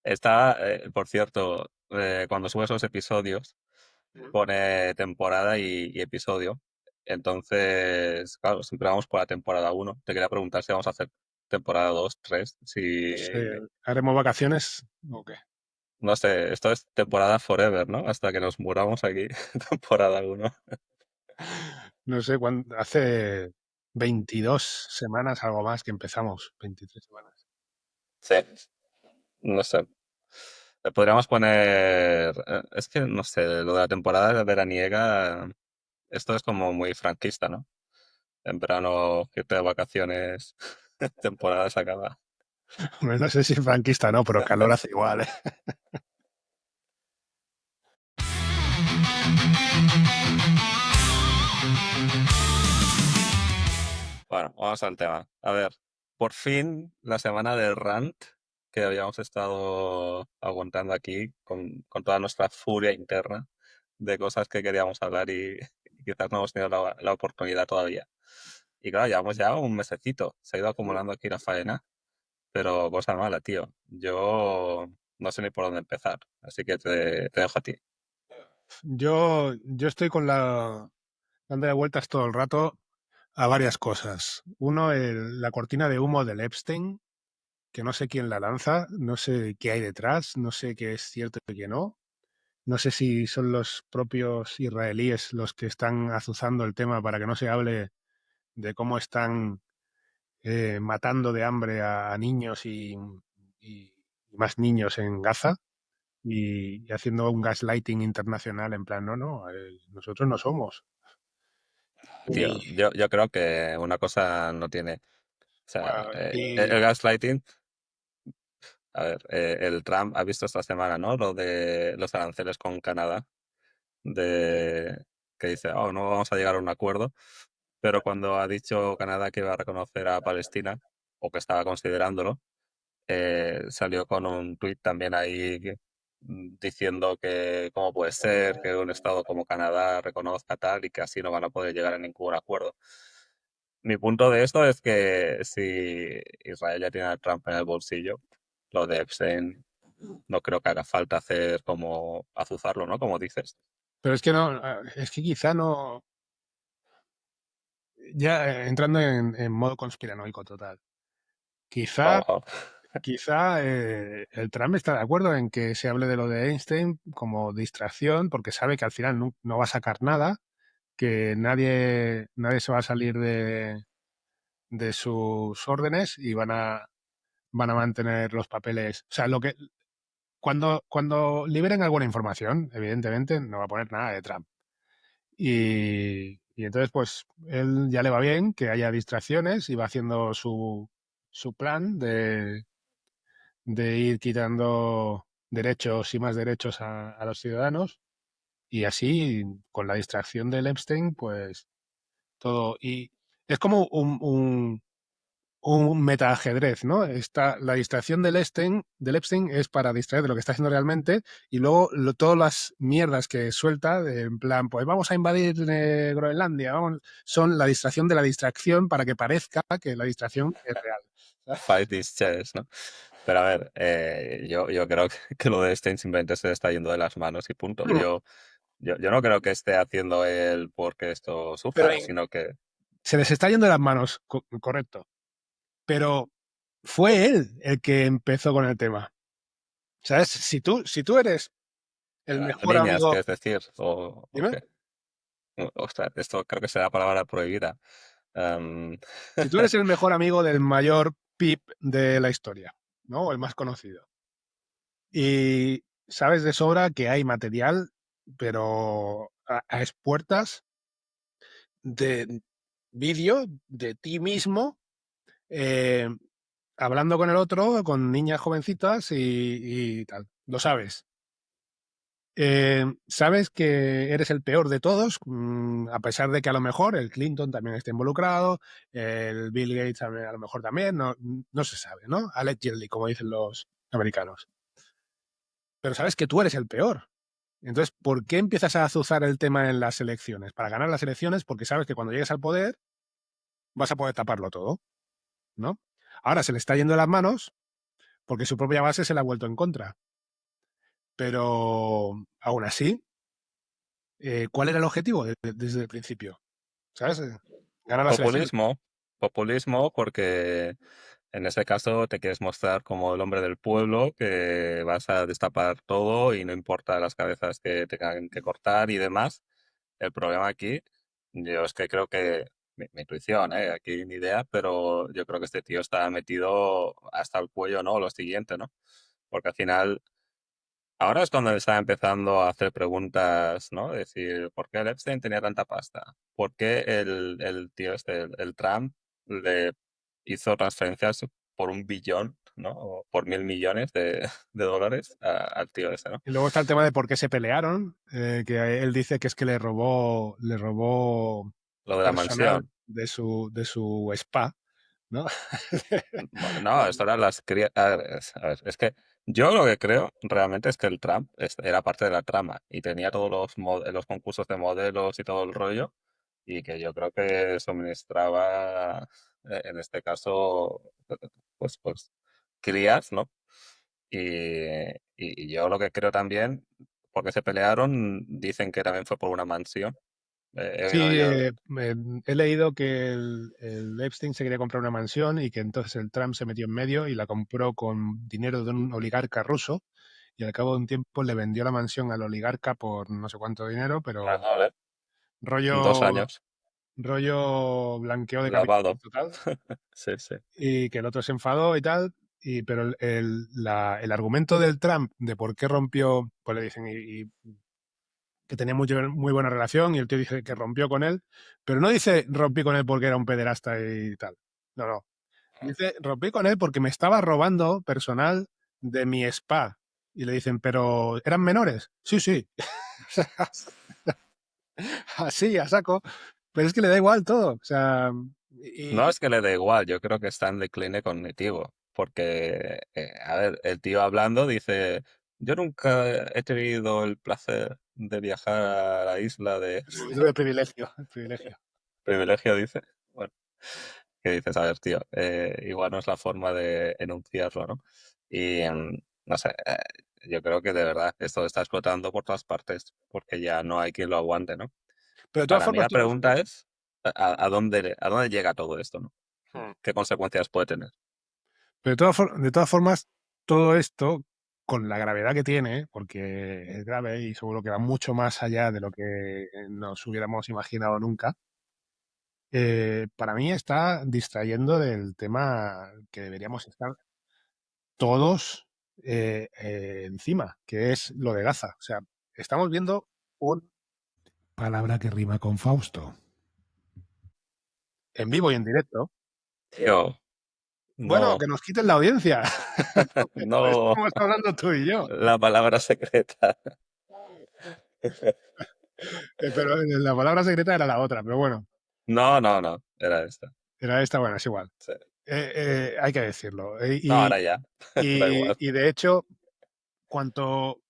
Está, por cierto, cuando subes los episodios, pone temporada y episodio. Entonces, claro, siempre vamos por la temporada uno. Te quería preguntar si vamos a hacer temporada 2 3 si... No sé, ¿haremos vacaciones o qué? No sé, esto es temporada forever, ¿no? Hasta que nos muramos aquí, temporada uno. No sé, hace 22 semanas, algo más que empezamos, 23 semanas. Sí, no sé. Podríamos poner... es que, no sé, lo de la temporada veraniega, esto es como muy franquista, ¿no? En verano, irte de vacaciones, temporada se acaba. Hombre, no sé si franquista no, pero calor hace igual, ¿eh? Bueno, vamos al tema. A ver, por fin la semana del rant que habíamos estado aguantando aquí con toda nuestra furia interna de cosas que queríamos hablar y quizás no hemos tenido la oportunidad todavía. Y claro, llevamos ya un mesecito. Se ha ido acumulando aquí la faena, pero cosa mala, tío. Yo no sé ni por dónde empezar, así que te dejo a ti. Yo estoy dándole vueltas todo el rato a varias cosas. Uno, la cortina de humo del Epstein, que no sé quién la lanza, no sé qué hay detrás, no sé qué es cierto y qué no. No sé si son los propios israelíes los que están azuzando el tema para que no se hable de cómo están matando de hambre a niños y más niños en Gaza y haciendo un gaslighting internacional en plan, no, no, nosotros no somos. Tío, Y, yo creo que una cosa no tiene. O sea, bueno, el gaslighting. A ver, el Trump ha visto esta semana, ¿no? Lo de los aranceles con Canadá, de que dice, oh, no vamos a llegar a un acuerdo, pero cuando ha dicho Canadá que iba a reconocer a Palestina, o que estaba considerándolo, salió con un tuit también ahí diciendo que cómo puede ser que un estado como Canadá reconozca tal y que así no van a poder llegar a ningún acuerdo. Mi punto de esto es que si Israel ya tiene a Trump en el bolsillo, lo de Epstein no creo que haga falta hacer como azuzarlo, ¿no? Como dices. pero es que no, es que quizá no, ya entrando en modo conspiranoico total, quizá, Vamos, vamos. quizá el Trump está de acuerdo en que se hable de lo de Einstein como distracción, porque sabe que al final no va a sacar nada, que nadie se va a salir de sus órdenes y van a mantener los papeles. O sea, cuando liberen alguna información, evidentemente no va a poner nada de Trump. Y entonces, pues, él ya le va bien que haya distracciones y va haciendo su plan de ir quitando derechos y más derechos a los ciudadanos. Y así, con la distracción del Epstein, pues todo. Y es como un metaajedrez, ¿no? La distracción del Epstein es para distraer de lo que está haciendo realmente y luego todas las mierdas que suelta, en plan, pues vamos a invadir Groenlandia, son la distracción de la distracción para que parezca que la distracción es real. Fight these chairs, ¿no? Pero a ver, yo creo que lo de Stein simplemente se le está yendo de las manos y punto. Yo no creo que esté haciendo él porque esto Pero sufra, sino que... se les está yendo de las manos, correcto. Pero fue él el que empezó con el tema. ¿Sabes? Si tú eres el Quebrando mejor líneas, amigo, ¿quieres decir? O dime, qué? Ostras, esto creo que será palabra prohibida. Em, si tú eres el mejor amigo del mayor PIB de la historia, ¿no? O el más conocido. Y sabes de sobra que hay material, pero a expuertas de vídeo de ti mismo eh, hablando con el otro, con niñas jovencitas y tal. Lo sabes. Sabes que eres el peor de todos, a pesar de que a lo mejor el Clinton también está involucrado, el Bill Gates a lo mejor también, no se sabe, ¿no? Allegedly, como dicen los americanos. Pero sabes que tú eres el peor. Entonces, ¿por qué empiezas a azuzar el tema en las elecciones? Para ganar las elecciones, porque sabes que cuando llegues al poder vas a poder taparlo todo, ¿no? Ahora se le está yendo de las manos porque su propia base se la ha vuelto en contra. Pero aún así, ¿cuál era el objetivo desde el principio? ¿Sabes? Ganar las elecciones. Populismo, populismo porque en ese caso te quieres mostrar como el hombre del pueblo, que vas a destapar todo y no importa las cabezas que tengan que cortar y demás. El problema aquí, yo es que creo que, mi intuición, aquí ni idea, pero yo creo que este tío está metido hasta el cuello, ¿no? Lo siguiente, ¿no? Porque al final, ahora es cuando está empezando a hacer preguntas, ¿no? Decir, ¿por qué el Epstein tenía tanta pasta? ¿Por qué el tío este, el Trump, le hizo transferencias por 1 billón, ¿no? O por 1.000 millones de dólares al tío ese, ¿no? Y luego está el tema de por qué se pelearon, que él dice que es que le robó Lo de la personal mansión. de su spa, ¿no? No, esto eran las crías. A ver, es que yo lo que creo realmente es que el Trump era parte de la trama y tenía todos los concursos de modelos y todo el rollo, y que yo creo que suministraba, en este caso, pues crías, ¿no? Y yo lo que creo también, porque se pelearon, dicen que también fue por una mansión. He oído Sí, yo. he leído que el Epstein se quería comprar una mansión y que entonces el Trump se metió en medio y la compró con dinero de un oligarca ruso y al cabo de un tiempo le vendió la mansión al oligarca por no sé cuánto dinero, Ah, pero vale, dos rollo, años, rollo blanqueo de capitales lavado. total Sí, sí. y que el otro se enfadó y tal. Pero el argumento del Trump de por qué rompió, pues le dicen, y que tenía muy buena relación y el tío dice que rompió con él, pero no dice rompí con él porque era un pederasta y tal. No, no. Dice rompí con él porque me estaba robando personal de mi spa. Y le dicen, pero ¿eran menores? Sí, sí. O sea, así, a saco. Pero es que le da igual todo. O sea, No y, es que le dé igual, yo creo que está en decline cognitivo, porque, a ver, el tío hablando dice, yo nunca he tenido el placer de viajar a la isla de yo tuve privilegio, privilegio. privilegio, dice. Bueno, ¿qué dices? A ver, tío, igual no es la forma de enunciarlo, ¿no? Y, no sé, yo creo que de verdad esto está explotando por todas partes, porque ya no hay quien lo aguante, ¿no? Pero de todas Para mí formas, la pregunta es, ¿a dónde llega todo esto, ¿no? Hmm. ¿Qué consecuencias puede tener? Pero de todas formas, todo esto, con la gravedad que tiene, porque es grave y seguro que va mucho más allá de lo que nos hubiéramos imaginado nunca, para mí está distrayendo del tema que deberíamos estar todos encima, que es lo de Gaza. O sea, estamos viendo un... Palabra que rima con Fausto. En vivo y en directo. Tío, Bueno, no, que nos quiten la audiencia. no, Estamos hablando tú y yo. la palabra secreta. Pero la palabra secreta era la otra, pero bueno, No, no, no, era esta. era esta, bueno, es igual. Sí. Hay que decirlo. No, ahora ya, da igual. Y de hecho, cuanto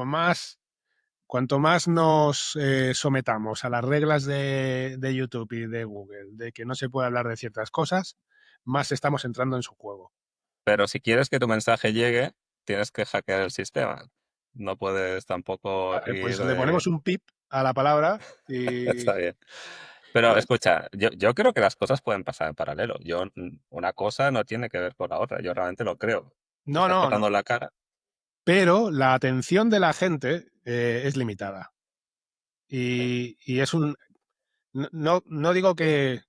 más nos sometamos a las reglas de YouTube y de Google de que no se puede hablar de ciertas cosas, más estamos entrando en su juego. Pero si quieres que tu mensaje llegue, tienes que hackear el sistema. No puedes tampoco Vale, ir pues le de... ponemos un pip a la palabra y... Está bien. Pero escucha, yo creo que las cosas pueden pasar en paralelo. Una cosa no tiene que ver con la otra. Yo realmente lo creo. Me No, estás no, no. cortando la cara. Pero la atención de la gente es limitada. Y es un... No digo que...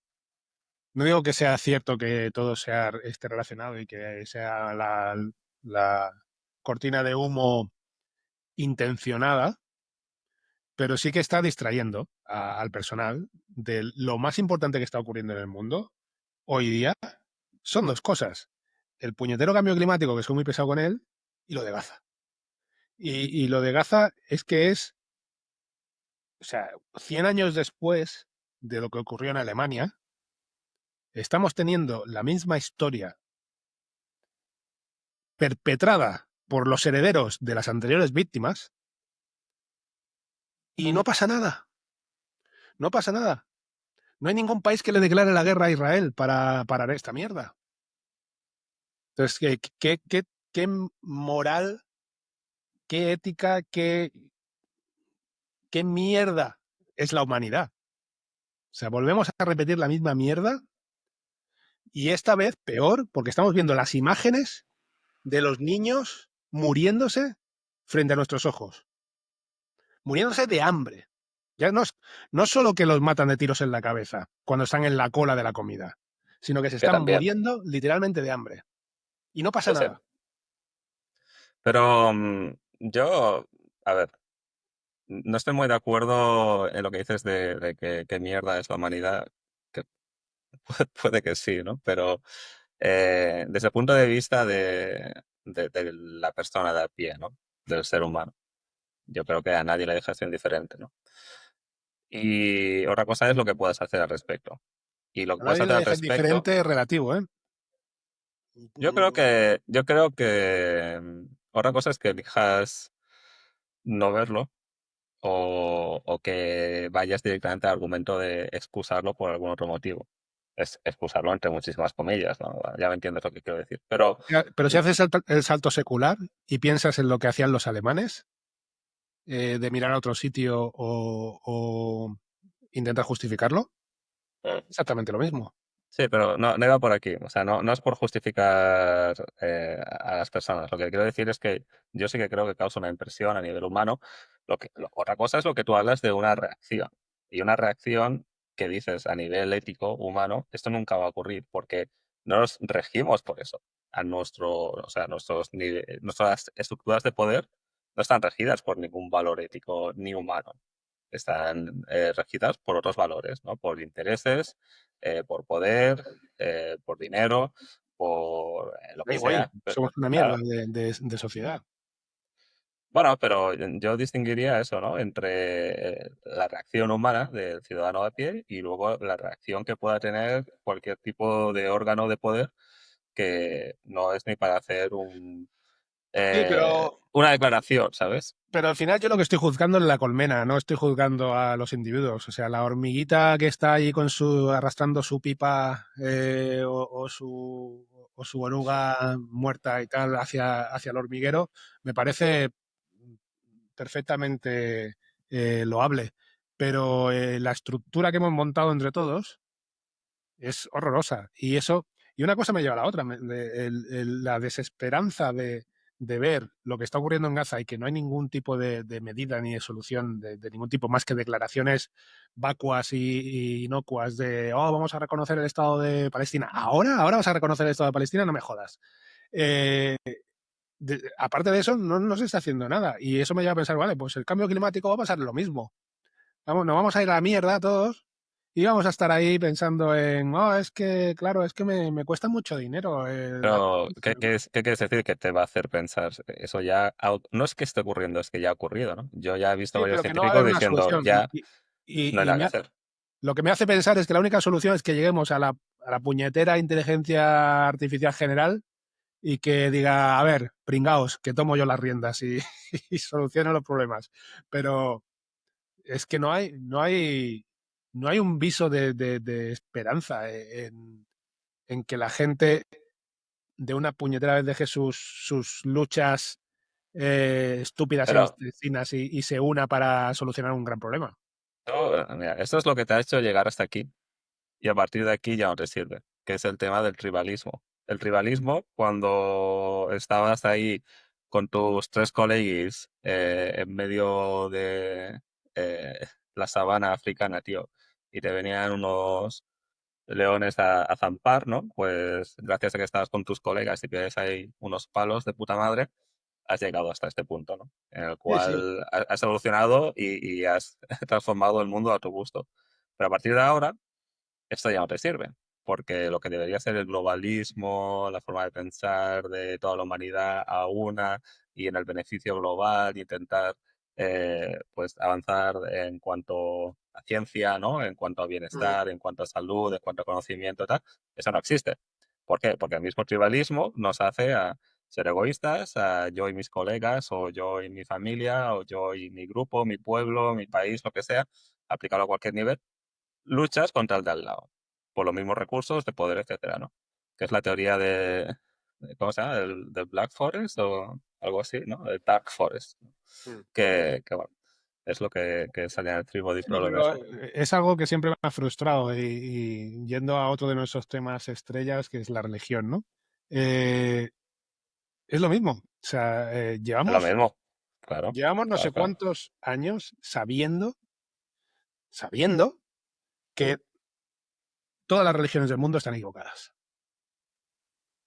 No digo que sea cierto que todo esté relacionado y que sea la cortina de humo intencionada, pero sí que está distrayendo al personal de lo más importante que está ocurriendo en el mundo hoy día. Son dos cosas. El puñetero cambio climático, que soy muy pesado con él, y lo de Gaza. Y lo de Gaza es que o sea, 100 años después de lo que ocurrió en Alemania, estamos teniendo la misma historia perpetrada por los herederos de las anteriores víctimas y no pasa nada. No pasa nada. No hay ningún país que le declare la guerra a Israel para parar esta mierda. Entonces, qué moral, qué ética, qué mierda es la humanidad. O sea, volvemos a repetir la misma mierda y esta vez peor porque estamos viendo las imágenes de los niños muriéndose frente a nuestros ojos, muriéndose de hambre. Ya no solo que los matan de tiros en la cabeza cuando están en la cola de la comida, sino que se Que están también. muriendo literalmente de hambre. Y no pasa Sí, sí. nada. Pero yo, a ver, no estoy muy de acuerdo en lo que dices de que qué mierda es la humanidad, que puede que sí, ¿no? Pero desde el punto de vista de la persona de a pie, ¿no? Del ser humano. Yo creo que a nadie le deja ser indiferente, ¿no? Y otra cosa es lo que puedas hacer al respecto. Y lo que A puedes nadie hacer le al deja respecto, indiferente relativo, ¿eh? yo creo que otra cosa es que elijas no verlo o que vayas directamente al argumento de excusarlo por algún otro motivo. Es excusarlo entre muchísimas comillas, ¿no? Ya me entiendes lo que quiero decir. Pero Pero si haces el salto secular y piensas en lo que hacían los alemanes, de mirar a otro sitio o intentar justificarlo, exactamente lo mismo. sí, pero no iba por aquí. O sea, no es por justificar a las personas. Lo que quiero decir es que yo sí que creo que causa una impresión a nivel humano. Otra cosa es lo que tú hablas de una reacción. Y una reacción que dices a nivel ético, humano, esto nunca va a ocurrir porque no nos regimos por eso. O sea, nuestras estructuras de poder no están regidas por ningún valor ético ni humano. Están regidas por otros valores, ¿no? Por intereses, por poder, por dinero, por lo que Ay, güey, sea. somos una mierda Claro. de sociedad. Bueno, pero yo distinguiría eso, ¿no? Entre la reacción humana del ciudadano de a pie y luego la reacción que pueda tener cualquier tipo de órgano de poder que no es ni para hacer Sí, una declaración, ¿sabes? pero al final yo lo que estoy juzgando es la colmena, no estoy juzgando a los individuos. O sea, la hormiguita que está ahí con arrastrando su pipa o su oruga muerta y tal hacia el hormiguero, me parece perfectamente loable. Pero la estructura que hemos montado entre todos es horrorosa. Y una cosa me lleva a la otra. La desesperanza de ver lo que está ocurriendo en Gaza y que no hay ningún tipo de medida ni de solución de ningún tipo más que declaraciones vacuas y inocuas de, oh, vamos a reconocer el Estado de Palestina. ¿Ahora vas a reconocer el Estado de Palestina? No me jodas. Eh, aparte de eso, no se está haciendo nada. Y eso me lleva a pensar, vale, pues el cambio climático va a pasar lo mismo. Nos vamos a ir a la mierda todos y vamos a estar ahí pensando en, oh, es que, claro, es que me cuesta mucho dinero la Pero, cosa". ¿qué quieres decir que te va a hacer pensar? Eso ya, no es que esté ocurriendo, es que ya ha ocurrido, ¿no? Yo ya he visto Sí, varios pero que no va a haber científicos una diciendo, solución. ya no hay Y nada que hacer. lo que me hace pensar es que la única solución es que lleguemos a la puñetera inteligencia artificial general y que diga, a ver, pringaos, que tomo yo las riendas y, y soluciono los problemas. Pero es que no hay un viso de esperanza en que la gente de una puñetera vez deje sus luchas estúpidas e Pero intestinas y se una para solucionar un gran problema. mira, esto es lo que te ha hecho llegar hasta aquí y a partir de aquí ya no te sirve, que es el tema del tribalismo. El tribalismo, cuando estabas ahí con tus tres colegis en medio de eh, la sabana africana, tío, y te venían unos leones a zampar, ¿no? Pues gracias a que estabas con tus colegas y tienes ahí unos palos de puta madre, has llegado hasta este punto, ¿no? En el Sí, sí. cual has evolucionado y has transformado el mundo a tu gusto. Pero a partir de ahora, esto ya no te sirve, porque lo que debería ser el globalismo, la forma de pensar de toda la humanidad a una y en el beneficio global, y intentar pues avanzar en cuanto a ciencia, ¿no? En cuanto a Mm. bienestar, en cuanto a salud, en cuanto a conocimiento, tal, eso no existe. ¿Por qué? Porque el mismo tribalismo nos hace a ser egoístas, a yo y mis colegas, o yo y mi familia, o yo y mi grupo, mi pueblo, mi país, lo que sea, aplicarlo a cualquier nivel luchas contra el de al lado, por los mismos recursos de poder, etcétera, ¿no? Que es la teoría ¿cómo se llama? El de Black Forest o algo así, ¿no? El Dark Forest. Mm. Que bueno, es lo que salía en el Three-Body No, Problem pero ese. es algo que siempre me ha frustrado y yendo a otro de nuestros temas estrellas, que es la religión, ¿no? Eh, es lo mismo. O sea, Es lo llevamos, mismo. Claro, llevamos no claro, sé claro. cuántos años sabiendo que todas las religiones del mundo están equivocadas.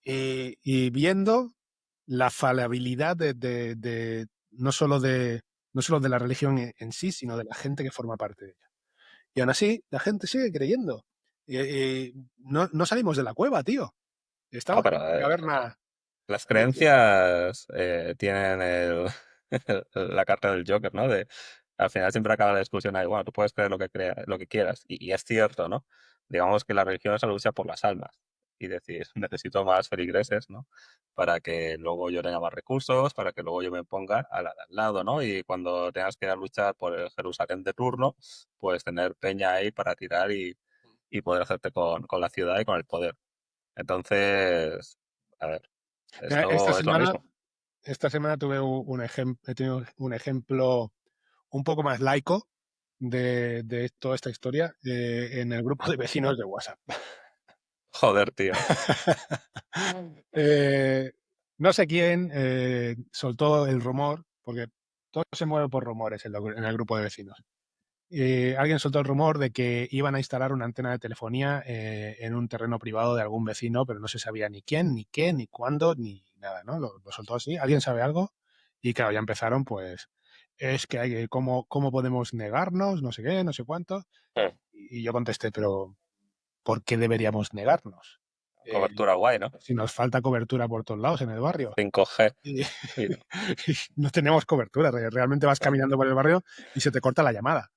Y viendo la falabilidad no solo de la religión en sí, sino de la gente que forma parte de ella. Y aún así, la gente sigue creyendo. No salimos de la cueva, tío. No, Estamos pero en una caverna. las eh, creencias tienen la carta del Joker, ¿no? Al final siempre acaba la discusión ahí, bueno, tú puedes creer lo que quieras, y es cierto, ¿no? Digamos que la religión es la lucha por las almas, y decir, necesito más feligreses, ¿no? Para que luego yo tenga más recursos, para que luego yo me ponga a la de al lado, ¿no? Y cuando tengas que ir a luchar por el Jerusalén de turno, pues tener peña ahí para tirar y poder hacerte con la ciudad y con el poder. Entonces, a ver, Mira, esta esto es lo semana, mismo. esta semana tuve he tenido un ejemplo un poco más laico de toda esta historia en el grupo de vecinos de WhatsApp. Joder, tío. Eh, no sé quién soltó el rumor, porque todo se mueve por rumores en el grupo de vecinos. Alguien soltó el rumor de que iban a instalar una antena de telefonía en un terreno privado de algún vecino, pero no se sabía ni quién, ni qué, ni cuándo, ni nada, ¿no? Lo soltó así. ¿Alguien sabe algo? Y claro, ya empezaron, pues, es que hay, ¿cómo podemos negarnos? No sé qué, no sé cuánto. Mm. Y yo contesté, pero ¿por qué deberíamos negarnos? Eh, Cobertura guay, ¿no? si nos falta cobertura por todos lados en el barrio. 5G. Y, Y- y no tenemos cobertura. Realmente vas caminando por el barrio y se te corta la llamada.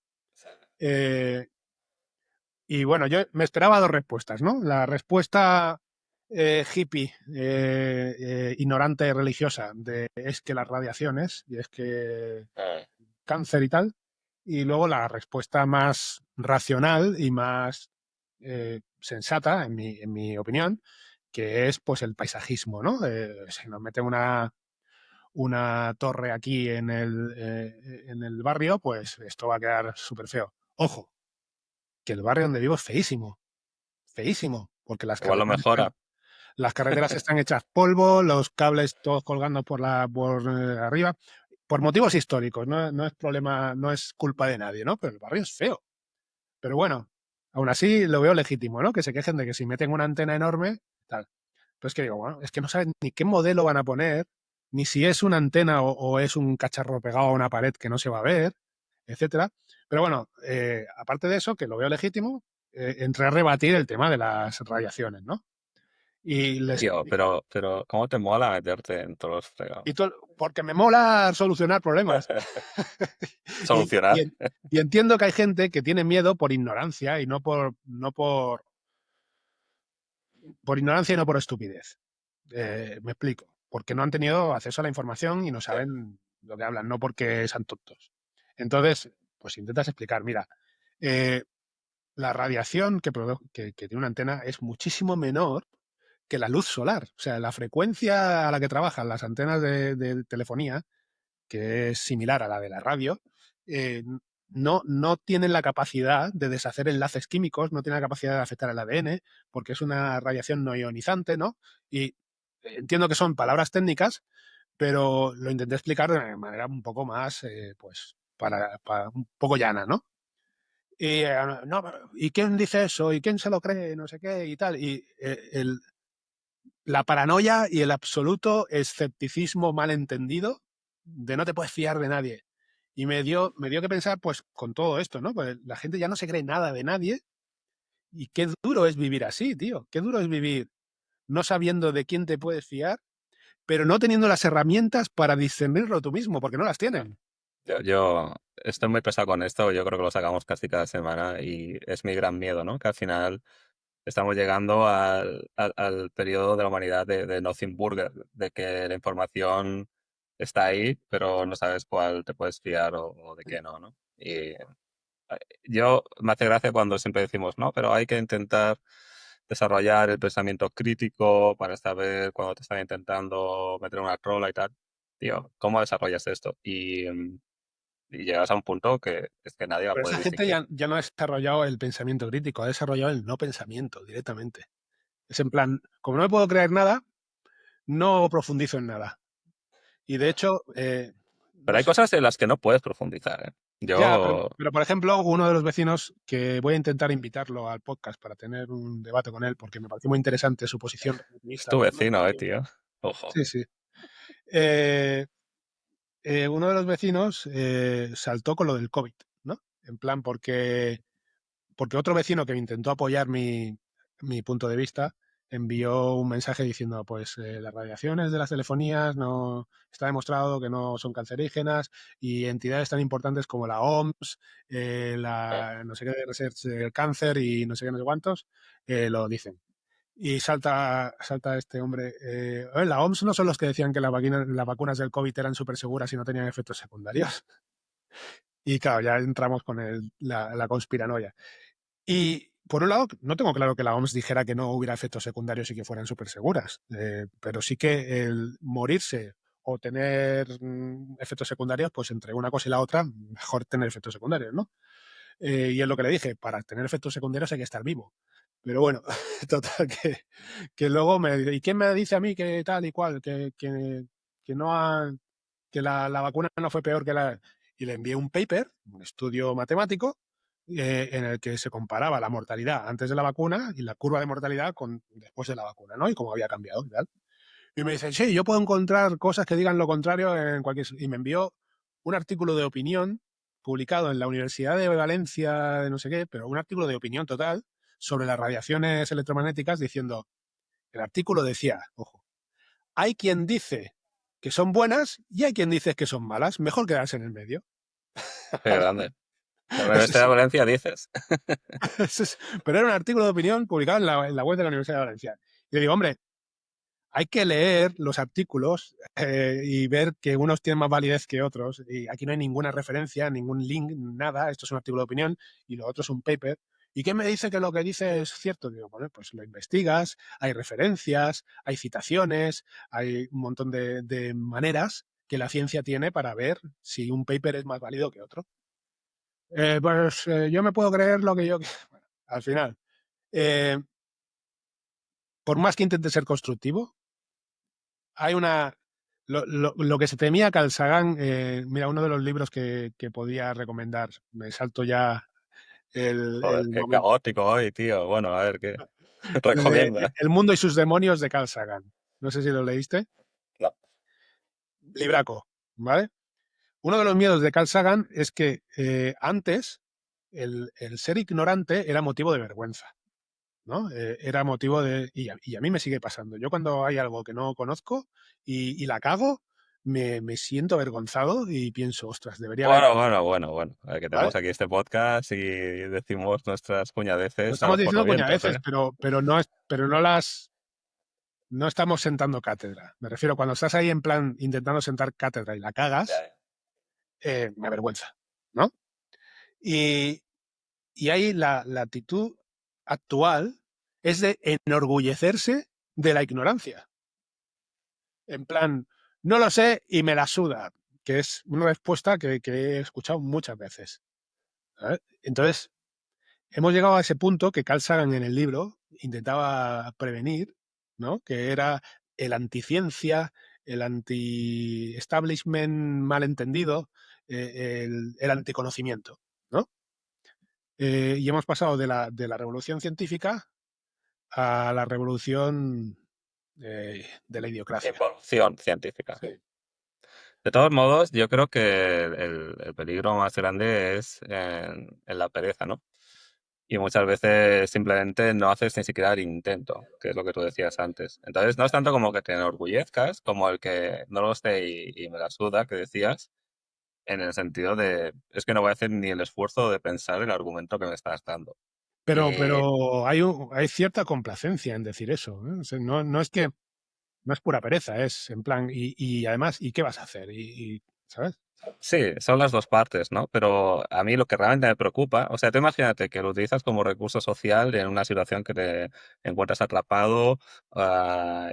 Eh, y bueno, yo me esperaba dos respuestas, ¿no? La respuesta hippie, ignorante religiosa, de es que las radiaciones, y es que Mm. cáncer y tal. Y luego la respuesta más racional y más sensata, en mi opinión, que es pues el paisajismo, ¿no? Si nos meten una torre aquí en el barrio, pues esto va a quedar súper feo. Ojo, que el barrio donde vivo es feísimo, feísimo, porque Igual lo mejora. las carreteras están hechas polvo, los cables todos colgando por arriba, por motivos históricos, no es problema, no es culpa de nadie, ¿no? Pero el barrio es feo. Pero bueno, aún así lo veo legítimo, ¿no? Que se quejen de que si meten una antena enorme, tal. Pero es que digo, bueno, es que no saben ni qué modelo van a poner, ni si es una antena o es un cacharro pegado a una pared que no se va a ver, etcétera. Pero bueno, aparte de eso, que lo veo legítimo, entré a rebatir el tema de las radiaciones, ¿no? Y les Tío, pero ¿cómo te mola meterte en todos los fregados? porque me mola solucionar problemas. y, Solucionar. y, y entiendo que hay gente que tiene miedo por ignorancia y por ignorancia y no por estupidez. Me explico. Porque no han tenido acceso a la información y no Sí. saben lo que hablan, no porque sean tontos. Entonces, pues intentas explicar, mira, eh, la radiación que tiene una antena es muchísimo menor que la luz solar. O sea, la frecuencia a la que trabajan las antenas de telefonía, que es similar a la de la radio, eh, no tienen la capacidad de deshacer enlaces químicos, no tienen la capacidad de afectar al ADN, porque es una radiación no ionizante, ¿no? Y entiendo que son palabras técnicas, pero lo intenté explicar de manera un poco más, pues, para un poco llana, ¿no? Y, no, ¿y quién dice eso? ¿Y quién se lo cree? No sé qué y tal. Y la paranoia y el absoluto escepticismo malentendido de no te puedes fiar de nadie. Y me dio que pensar, pues, con todo esto, ¿no? Pues la gente ya no se cree nada de nadie. Y qué duro es vivir así, tío. Qué duro es vivir no sabiendo de quién te puedes fiar, pero no teniendo las herramientas para discernirlo tú mismo, porque no las tienen. Yo estoy muy pesado con esto, yo creo que lo sacamos casi cada semana y es mi gran miedo, ¿no? Que al final estamos llegando al periodo de la humanidad de Nothing Burger, de que la información está ahí, pero no sabes cuál te puedes fiar o de qué no, ¿no? Y yo me hace gracia cuando siempre decimos, no, pero hay que intentar desarrollar el pensamiento crítico para saber cuando te están intentando meter una trola y tal. Tío, ¿cómo desarrollas esto? Y llegas a un punto que es que nadie va a Pero poder esa gente distinguir. ya no ha desarrollado el pensamiento crítico, ha desarrollado el no pensamiento directamente. Es en plan, como no me puedo creer nada, no profundizo en nada. Y de hecho, Pero no hay sé. cosas en las que no puedes profundizar, ¿eh? Ya, Yo pero, por ejemplo, uno de los vecinos que voy a intentar invitarlo al podcast para tener un debate con él, porque me pareció muy interesante su posición es relativista. tu vecino, tío. Ojo. Sí, sí. Eh, uno de los vecinos saltó con lo del COVID, ¿no? En plan, porque otro vecino que me intentó apoyar mi punto de vista envió un mensaje diciendo, pues las radiaciones de las telefonías no está demostrado que no son cancerígenas y entidades tan importantes como la OMS, la no sé qué de Research del cáncer y no sé qué, no sé cuántos, lo dicen. Y salta este hombre. La OMS no son los que decían que las vacunas del COVID eran súper seguras y no tenían efectos secundarios. Y claro, ya entramos con la conspiranoia. Y por un lado, no tengo claro que la OMS dijera que no hubiera efectos secundarios y que fueran súper seguras, pero sí que el morirse o tener efectos secundarios, pues entre una cosa y la otra, mejor tener efectos secundarios, ¿no? Y es lo que le dije, para tener efectos secundarios hay que estar vivo. Pero bueno, total, que luego me dice, ¿y quién me dice a mí que tal y cual, que no ha, que la vacuna no fue peor que la... Y le envié un paper, un estudio matemático, en el que se comparaba la mortalidad antes de la vacuna y la curva de mortalidad con después de la vacuna, ¿no? Y cómo había cambiado y tal. Y me dice, sí, yo puedo encontrar cosas que digan lo contrario en cualquier... Y me envió un artículo de opinión publicado en la Universidad de Valencia, de no sé qué, pero un artículo de opinión total sobre las radiaciones electromagnéticas diciendo, el artículo decía, ojo, hay quien dice que son buenas y hay quien dice que son malas, mejor quedarse en el medio. Qué grande. La Ese Universidad es- de Valencia dices. pero era un artículo de opinión publicado en la web de la Universidad de Valencia. Y le digo, hombre, hay que leer los artículos y ver que unos tienen más validez que otros. Y aquí no hay ninguna referencia, ningún link, nada. Esto es un artículo de opinión y lo otro es un paper. ¿Y qué me dice que lo que dice es cierto? Digo, bueno, pues lo investigas, hay referencias, hay citaciones, hay un montón de maneras que la ciencia tiene para ver si un paper es más válido que otro. Yo me puedo creer lo que yo... Bueno, al final, eh, por más que intente ser constructivo, hay una... Lo que se temía Carl Sagan, mira, uno de los libros que podía recomendar, me salto ya Joder, el qué momento. caótico hoy, tío. Bueno, a ver, ¿qué recomienda? El mundo y sus demonios de Carl Sagan. No sé si lo leíste. No. Libraco, ¿vale? Uno de los miedos de Carl Sagan es que antes el ser ignorante era motivo de vergüenza. ¿No? Era motivo de... Y a mí me sigue pasando. Yo cuando hay algo que no conozco y la cago, me siento avergonzado y pienso, ostras, debería haber... Bueno. A ver, que ¿Vale? tenemos aquí este podcast y decimos nuestras No puñadeces a estamos los cuatro diciendo vientos, puñadeces, ¿eh? pero no las... No estamos sentando cátedra. Me refiero, cuando estás ahí en plan intentando sentar cátedra y la Ya, cagas, ya. me avergüenza, ¿no? Y, y ahí la actitud actual es de enorgullecerse de la ignorancia. En plan, no lo sé y me la suda, que es una respuesta que he escuchado muchas veces. ¿Sabes? Entonces, hemos llegado a ese punto que Carl Sagan en el libro intentaba prevenir, ¿no? Que era el anticiencia, el anti-establishment malentendido, el anticonocimiento, ¿no? Y hemos pasado de la revolución científica a la revolución de la idiocracia. Involución científica. Sí. De todos modos, yo creo que el peligro más grande es en la pereza, ¿no? Y muchas veces simplemente no haces ni siquiera el intento, que es lo que tú decías antes. Entonces, no es tanto como que te enorgullezcas, como el que no lo sé y me la suda, que decías, en el sentido de, es que no voy a hacer ni el esfuerzo de pensar el argumento que me estás dando. Y Pero hay cierta complacencia en decir eso, ¿eh? O sea, no es que no es pura pereza, es en plan, y además, ¿y qué vas a hacer? ¿sabes? Sí, son las dos partes, ¿no? Pero a mí lo que realmente me preocupa, o sea, tú imagínate que lo utilizas como recurso social en una situación que te encuentras atrapado,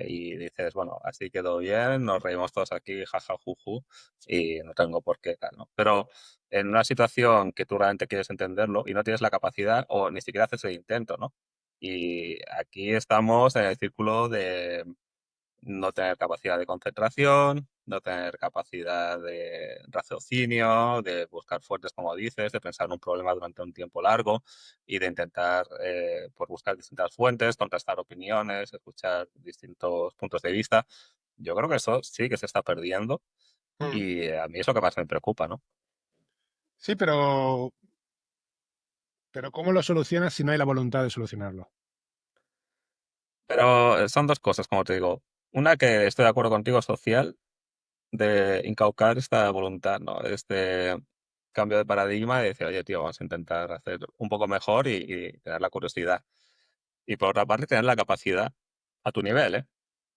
y dices, bueno, así quedó bien, nos reímos todos aquí, jaja, juju, y no tengo por qué tal, ¿no? Pero en una situación que tú realmente quieres entenderlo y no tienes la capacidad o ni siquiera haces el intento, ¿no? Y aquí estamos en el círculo de no tener capacidad de concentración, no tener capacidad de raciocinio, de buscar fuentes, como dices, de pensar en un problema durante un tiempo largo y de intentar pues buscar distintas fuentes, contrastar opiniones, escuchar distintos puntos de vista. Yo creo que eso sí que se está perdiendo Mm. y a mí es lo que más me preocupa, ¿no? Sí, pero ¿cómo lo solucionas si no hay la voluntad de solucionarlo? Pero son dos cosas, como te digo. Una que estoy de acuerdo contigo, social, de incaucar esta voluntad, ¿no? Este cambio de paradigma y decir, oye, tío, vamos a intentar hacer un poco mejor y tener la curiosidad. Y por otra parte, tener la capacidad a tu nivel, ¿eh?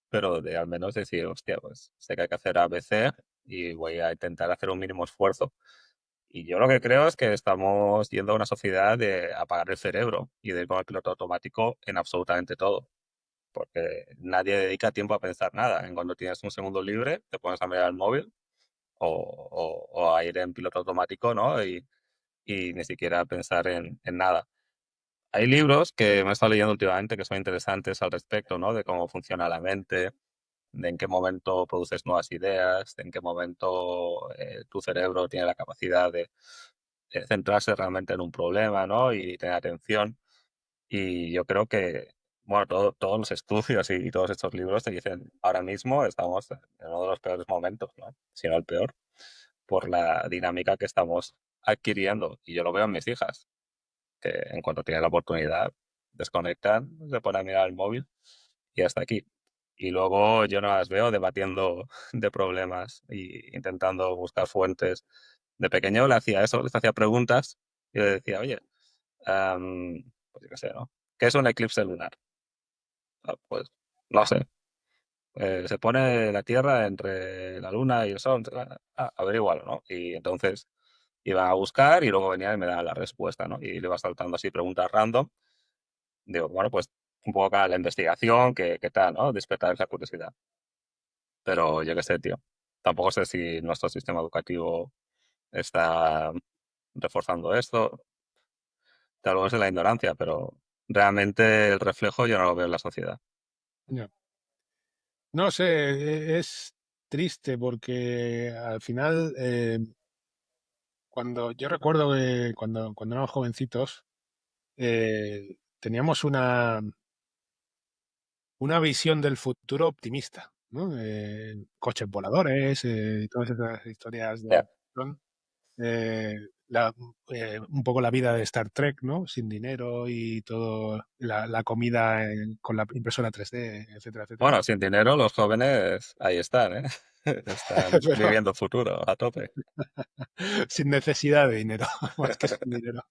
Pero de al menos decir, hostia, pues sé que hay que hacer ABC y voy a intentar hacer un mínimo esfuerzo. Y yo lo que creo es que estamos yendo a una sociedad de apagar el cerebro y de ir con el piloto automático en absolutamente todo. Porque nadie dedica tiempo a pensar nada. En cuando tienes un segundo libre, te pones a mirar el móvil o a ir en piloto automático, ¿no? Y ni siquiera pensar en nada. Hay libros que me he estado leyendo últimamente que son interesantes al respecto, ¿no? De cómo funciona la mente, de en qué momento produces nuevas ideas, de en qué momento tu cerebro tiene la capacidad de centrarse realmente en un problema, ¿no? Y tener atención. Y yo creo que, bueno, todos los estudios y todos estos libros te dicen, ahora mismo estamos en uno de los peores momentos, ¿no? Si no el peor, por la dinámica que estamos adquiriendo. Y yo lo veo en mis hijas, que en cuanto tienen la oportunidad, desconectan, se ponen a mirar el móvil y hasta aquí. Y luego yo no las veo debatiendo de problemas y intentando buscar fuentes. De pequeño le hacía eso, les hacía preguntas y le decía, oye, pues yo qué sé, ¿no? ¿Qué es un eclipse lunar? Pues no sé. Se pone la Tierra entre la Luna y el Sol. Averígualo, ¿no? Y entonces iba a buscar y luego venía y me daba la respuesta, ¿no? Y le iba saltando así preguntas random. Digo, bueno, pues un poco acá la investigación, qué tal, ¿no? Despertar esa curiosidad. Pero yo qué sé, tío. Tampoco sé si nuestro sistema educativo está reforzando esto. Tal vez es la ignorancia, pero realmente el reflejo yo no lo veo en la sociedad. Ya. No sé, es triste porque al final, cuando yo recuerdo que cuando éramos jovencitos, teníamos una visión del futuro optimista, ¿no? Coches voladores, y todas esas historias de Ya. acción, eh, la- un poco la vida de Star Trek, ¿no? Sin dinero y todo, la comida con la impresora 3D, etcétera, etcétera. Bueno, sin dinero los jóvenes ahí están, ¿eh? Están Es verdad, viviendo futuro a tope. sin necesidad de dinero, más que sin dinero.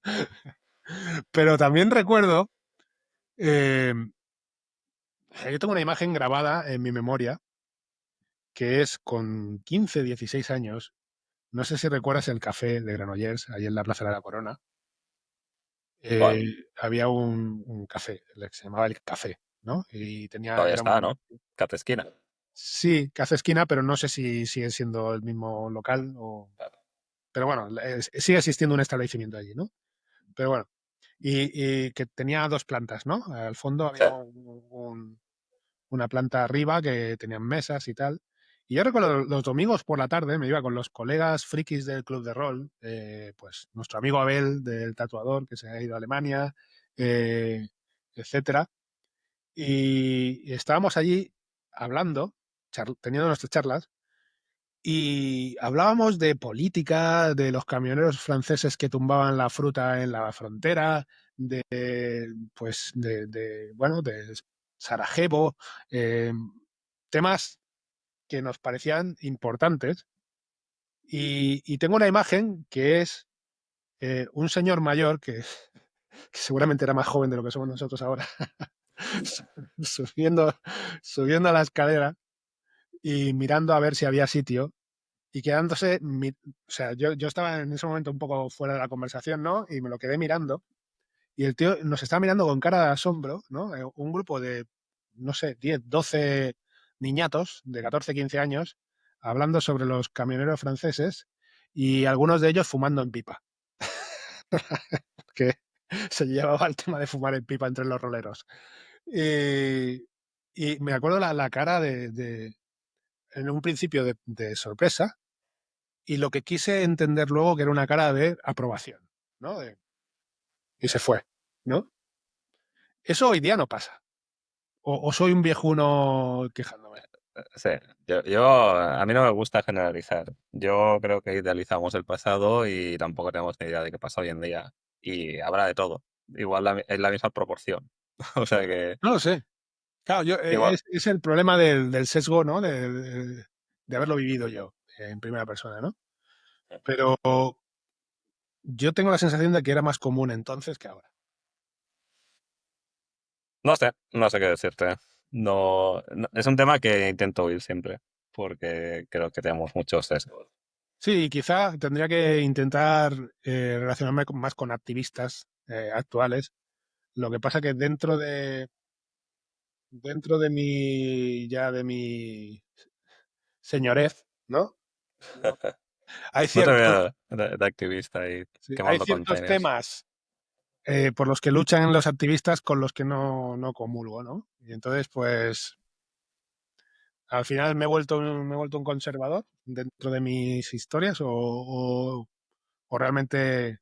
Pero también recuerdo, eh, yo tengo una imagen grabada en mi memoria que es con 15, 16 años. No sé si recuerdas el café de Granollers, ahí en la Plaza de la Corona. ¿Cuál? Había un café, el que se llamaba El Café, ¿no? Y tenía, Todavía era está, un, ¿no? Café Esquina. sí, Café Esquina, pero no sé si sigue siendo el mismo local o... Claro. Pero bueno, sigue existiendo un establecimiento allí, ¿no? Pero bueno, y que tenía dos plantas, ¿no? Al fondo Sí. había una planta arriba que tenían mesas y tal. Y yo recuerdo los domingos por la tarde me iba con los colegas frikis del club de rol, pues nuestro amigo Abel del tatuador que se ha ido a Alemania, eh, etcétera. Y estábamos allí hablando, teniendo nuestras charlas, y hablábamos de política, de los camioneros franceses que tumbaban la fruta en la frontera, de, pues, bueno, de Sarajevo, eh, temas que nos parecían importantes. Y tengo una imagen que es un señor mayor que seguramente era más joven de lo que somos nosotros ahora, subiendo, subiendo a la escalera y mirando a ver si había sitio. y quedándose, o sea, yo estaba en ese momento un poco fuera de la conversación, ¿no? Y me lo quedé mirando y el tío nos estaba mirando con cara de asombro, ¿no? Un grupo de, no sé, 10 12 niñatos de 14 15 años hablando sobre los camioneros franceses y algunos de ellos fumando en pipa, que se llevaba el tema de fumar en pipa entre los roleros. Y, y me acuerdo la cara en un principio de sorpresa y lo que quise entender luego que era una cara de aprobación, ¿no? Y se fue, ¿no? Eso hoy día no pasa. O soy un viejuno quejándome. Sí, a mí no me gusta generalizar. Yo creo que idealizamos el pasado y tampoco tenemos ni idea de qué pasa hoy en día. Y habrá de todo. Igual es la misma proporción. O sea que No lo sé. Claro, igual. es el problema del sesgo, ¿no? De haberlo vivido yo en primera persona, ¿no? Pero yo tengo la sensación de que era más común entonces que ahora. No sé qué decirte. No, es un tema que intento oír siempre, porque creo que tenemos muchos sesgos. Sí, quizá tendría que intentar relacionarme más con activistas actuales. Lo que pasa que dentro de mi señorez, ¿no? No. Hay No te ciertos, veo de activista ahí sí, hay quemando ciertos containers. temas por los que luchan los activistas con los que no comulgo, ¿no? Y entonces, pues, al final me he vuelto un conservador dentro de mis historias o realmente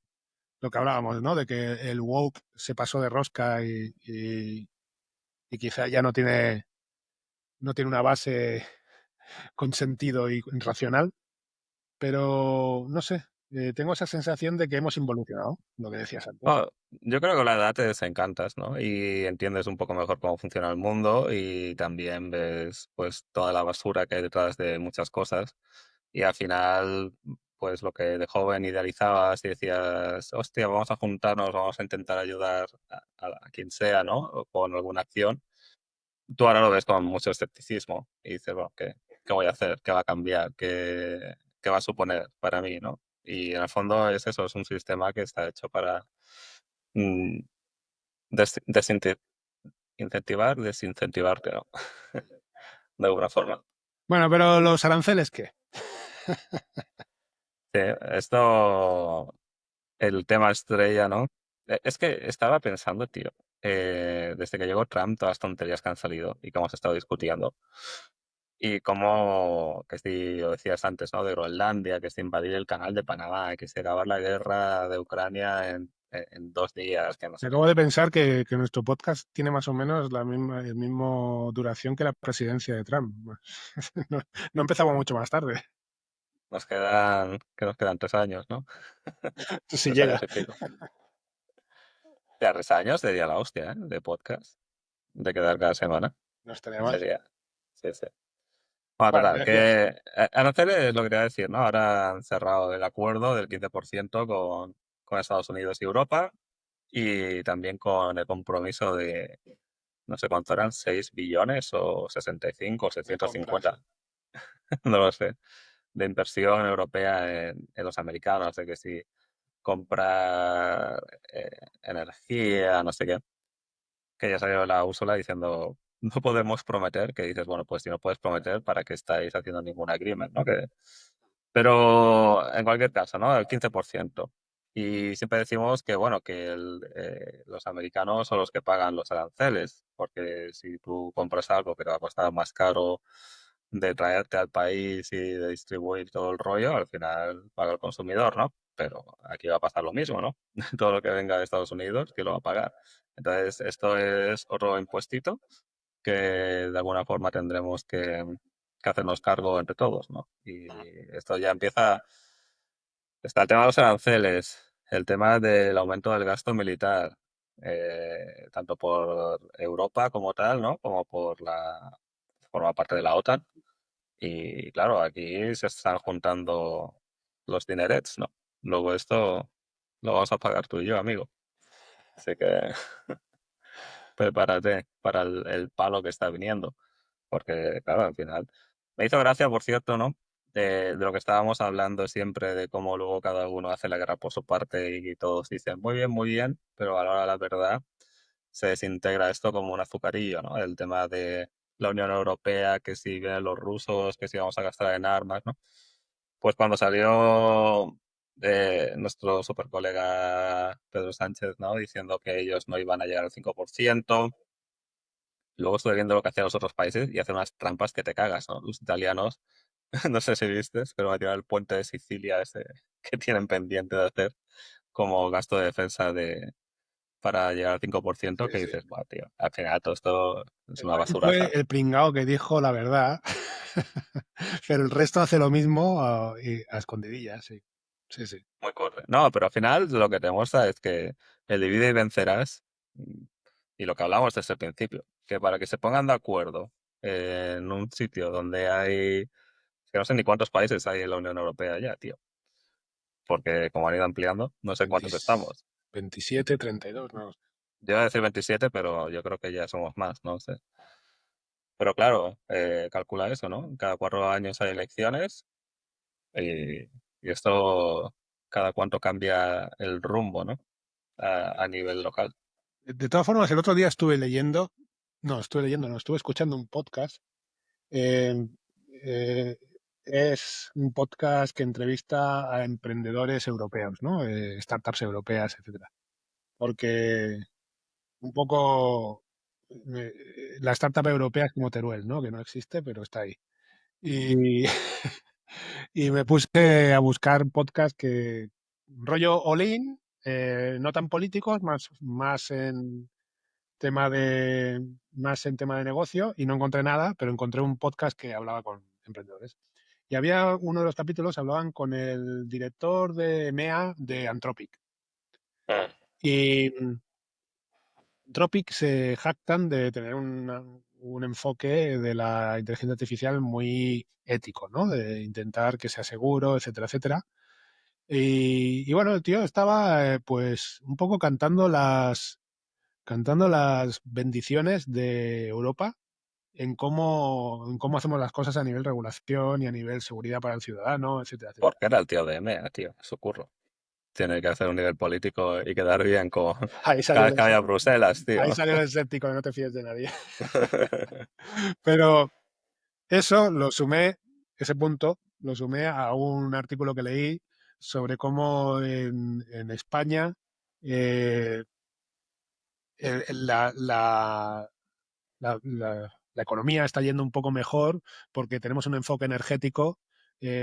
lo que hablábamos, ¿no? De que el woke se pasó de rosca y quizá ya no tiene una base con sentido y racional, pero no sé, tengo esa sensación de que hemos involucionado, lo que decías antes. Bueno, yo creo que con la edad te desencantas, ¿no? Y entiendes un poco mejor cómo funciona el mundo y también ves pues toda la basura que hay detrás de muchas cosas. Y al final, pues lo que de joven idealizabas y decías, hostia, vamos a juntarnos, vamos a intentar ayudar a quien sea, ¿no? O con alguna acción. Tú ahora lo ves con mucho escepticismo y dices, bueno, ¿qué voy a hacer? ¿Qué va a cambiar? ¿Qué va a suponer para mí, ¿no? Y en el fondo es eso, es un sistema que está hecho para mm, desincentivarte, ¿no? De alguna forma. Bueno, pero los aranceles, ¿qué? Sí, esto, el tema estrella, ¿no? Es que estaba pensando, tío, desde que llegó Trump, todas las tonterías que han salido y que hemos estado discutiendo. Y como, que si lo decías antes, ¿no? De Groenlandia, que es invadir el canal de Panamá, que se acabar la guerra de Ucrania en 2 días, que no sé qué. Acabo de pensar que nuestro podcast tiene más o menos la misma el mismo duración que la presidencia de Trump. No, no empezamos mucho más tarde, Que nos quedan 3 años, ¿no? si 3 años llega. y pico. Ya 3 años sería la hostia, ¿eh? De podcast, de quedar cada semana. No estaría mal. Sería, sí, sí. Bueno, Bueno, total, que Aranceles es lo que quería decir, ¿no? Ahora han cerrado el acuerdo del 15% con Estados Unidos y Europa y también con el compromiso de, no sé cuánto eran, 6 billones o 65 o de compras. 750, no lo sé, de inversión europea en los americanos, de que si comprar energía, no sé qué, que ya salió la Úrsula diciendo, no podemos prometer, que dices, bueno, pues si no puedes prometer, ¿para qué estáis haciendo ningún agreement, ¿no? Pero en cualquier caso, ¿no? El 15%. Y siempre decimos que, bueno, que los americanos son los que pagan los aranceles, porque si tú compras algo que te va a costar más caro de traerte al país y de distribuir todo el rollo, al final paga el consumidor, ¿no? Pero aquí va a pasar lo mismo, ¿no? Todo lo que venga de Estados Unidos, ¿quién lo va a pagar? Entonces, esto es otro impuestito que de alguna forma tendremos que hacernos cargo entre todos, ¿no? Y esto ya empieza, está el tema de los aranceles, el tema del aumento del gasto militar, tanto por Europa como tal, ¿no? Como forma parte de la OTAN. Y claro, aquí se están juntando los dinerets, ¿no? Luego esto lo vamos a pagar tú y yo, amigo. Así que prepárate para el palo que está viniendo. Porque, claro, al final. Me hizo gracia, por cierto, ¿no? de lo que estábamos hablando siempre, de cómo luego cada uno hace la guerra por su parte y todos dicen muy bien, pero a la hora de la verdad se desintegra esto como un azucarillo, ¿no? El tema de la Unión Europea, que si vienen los rusos, que si vamos a gastar en armas, ¿no? Pues cuando salió nuestro super colega Pedro Sánchez, ¿no? Diciendo que ellos no iban a llegar al 5%. Luego estuve viendo lo que hacían los otros países y hacen unas trampas que te cagas, ¿no? Los italianos, no sé si vistes, pero metieron el puente de Sicilia ese que tienen pendiente de hacer como gasto de defensa para llegar al 5%, Sí, que sí. dices, buah, tío, al final todo esto es El una Mani fue basuraza. el pringao que dijo la verdad, pero el resto hace lo mismo y a escondidillas, sí. Sí, sí. Muy corre. No, pero al final lo que te muestra es que el divide y vencerás, mm, y lo que hablamos desde el principio, que para que se pongan de acuerdo en un sitio donde hay, que no sé ni cuántos países hay en la Unión Europea ya, tío, porque como han ido ampliando, no sé 20 cuántos estamos. 27, 32, no. Yo iba a decir 27, pero yo creo que ya somos más, no sé. Pero claro, calcula eso, ¿no? Cada 4 años hay elecciones y, y esto cada cuánto cambia el rumbo, ¿no? A nivel local. De todas formas, el otro día estuve escuchando un podcast. eh, eh, es un podcast que entrevista a emprendedores europeos, ¿no? Startups europeas, etcétera. Porque un poco eh, la startup europea es como Teruel, ¿no? Que no existe, pero está ahí. Y, y me puse a buscar podcasts que rollo all-in, no tan políticos, más en tema de más en tema de negocio y no encontré nada, pero encontré un podcast que hablaba con emprendedores. Y había uno de los capítulos, hablaban con el director de EMEA de Anthropic. Mm. Y Anthropic se jactan de tener un enfoque de la inteligencia artificial muy ético, ¿no? De intentar que sea seguro, etcétera, etcétera. Y bueno, el tío estaba pues un poco cantando las bendiciones de Europa en cómo hacemos las cosas a nivel regulación y a nivel seguridad para el ciudadano, etcétera, etcétera. Porque era el tío de EMEA, tío, su curro. Tiene que hacer un nivel político y quedar bien con Ahí cada salió vez el, que vaya a Bruselas, tío. ahí salió el escéptico de no te fíes de nadie. Pero eso ese punto, lo sumé a un artículo que leí sobre cómo en España eh, la, la economía está yendo un poco mejor porque tenemos un enfoque energético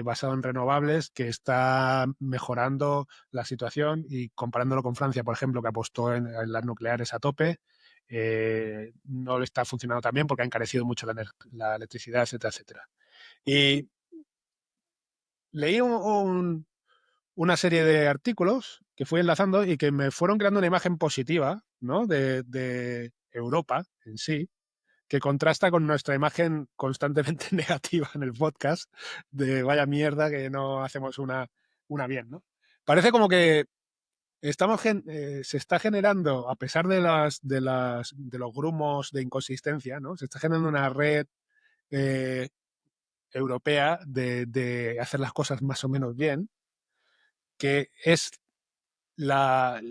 basado en renovables que está mejorando la situación y comparándolo con Francia, por ejemplo, que apostó en las nucleares a tope, no le está funcionando tan bien porque ha encarecido mucho la electricidad, etcétera, etcétera. Y leí una serie de artículos que fui enlazando y que me fueron creando una imagen positiva, ¿no? De Europa en sí, que contrasta con nuestra imagen constantemente negativa en el podcast de vaya mierda que no hacemos una bien, ¿no? Parece como que se está generando, a pesar de los grumos de inconsistencia, ¿no? Se está generando una red eh, europea de hacer las cosas más o menos bien, que es la,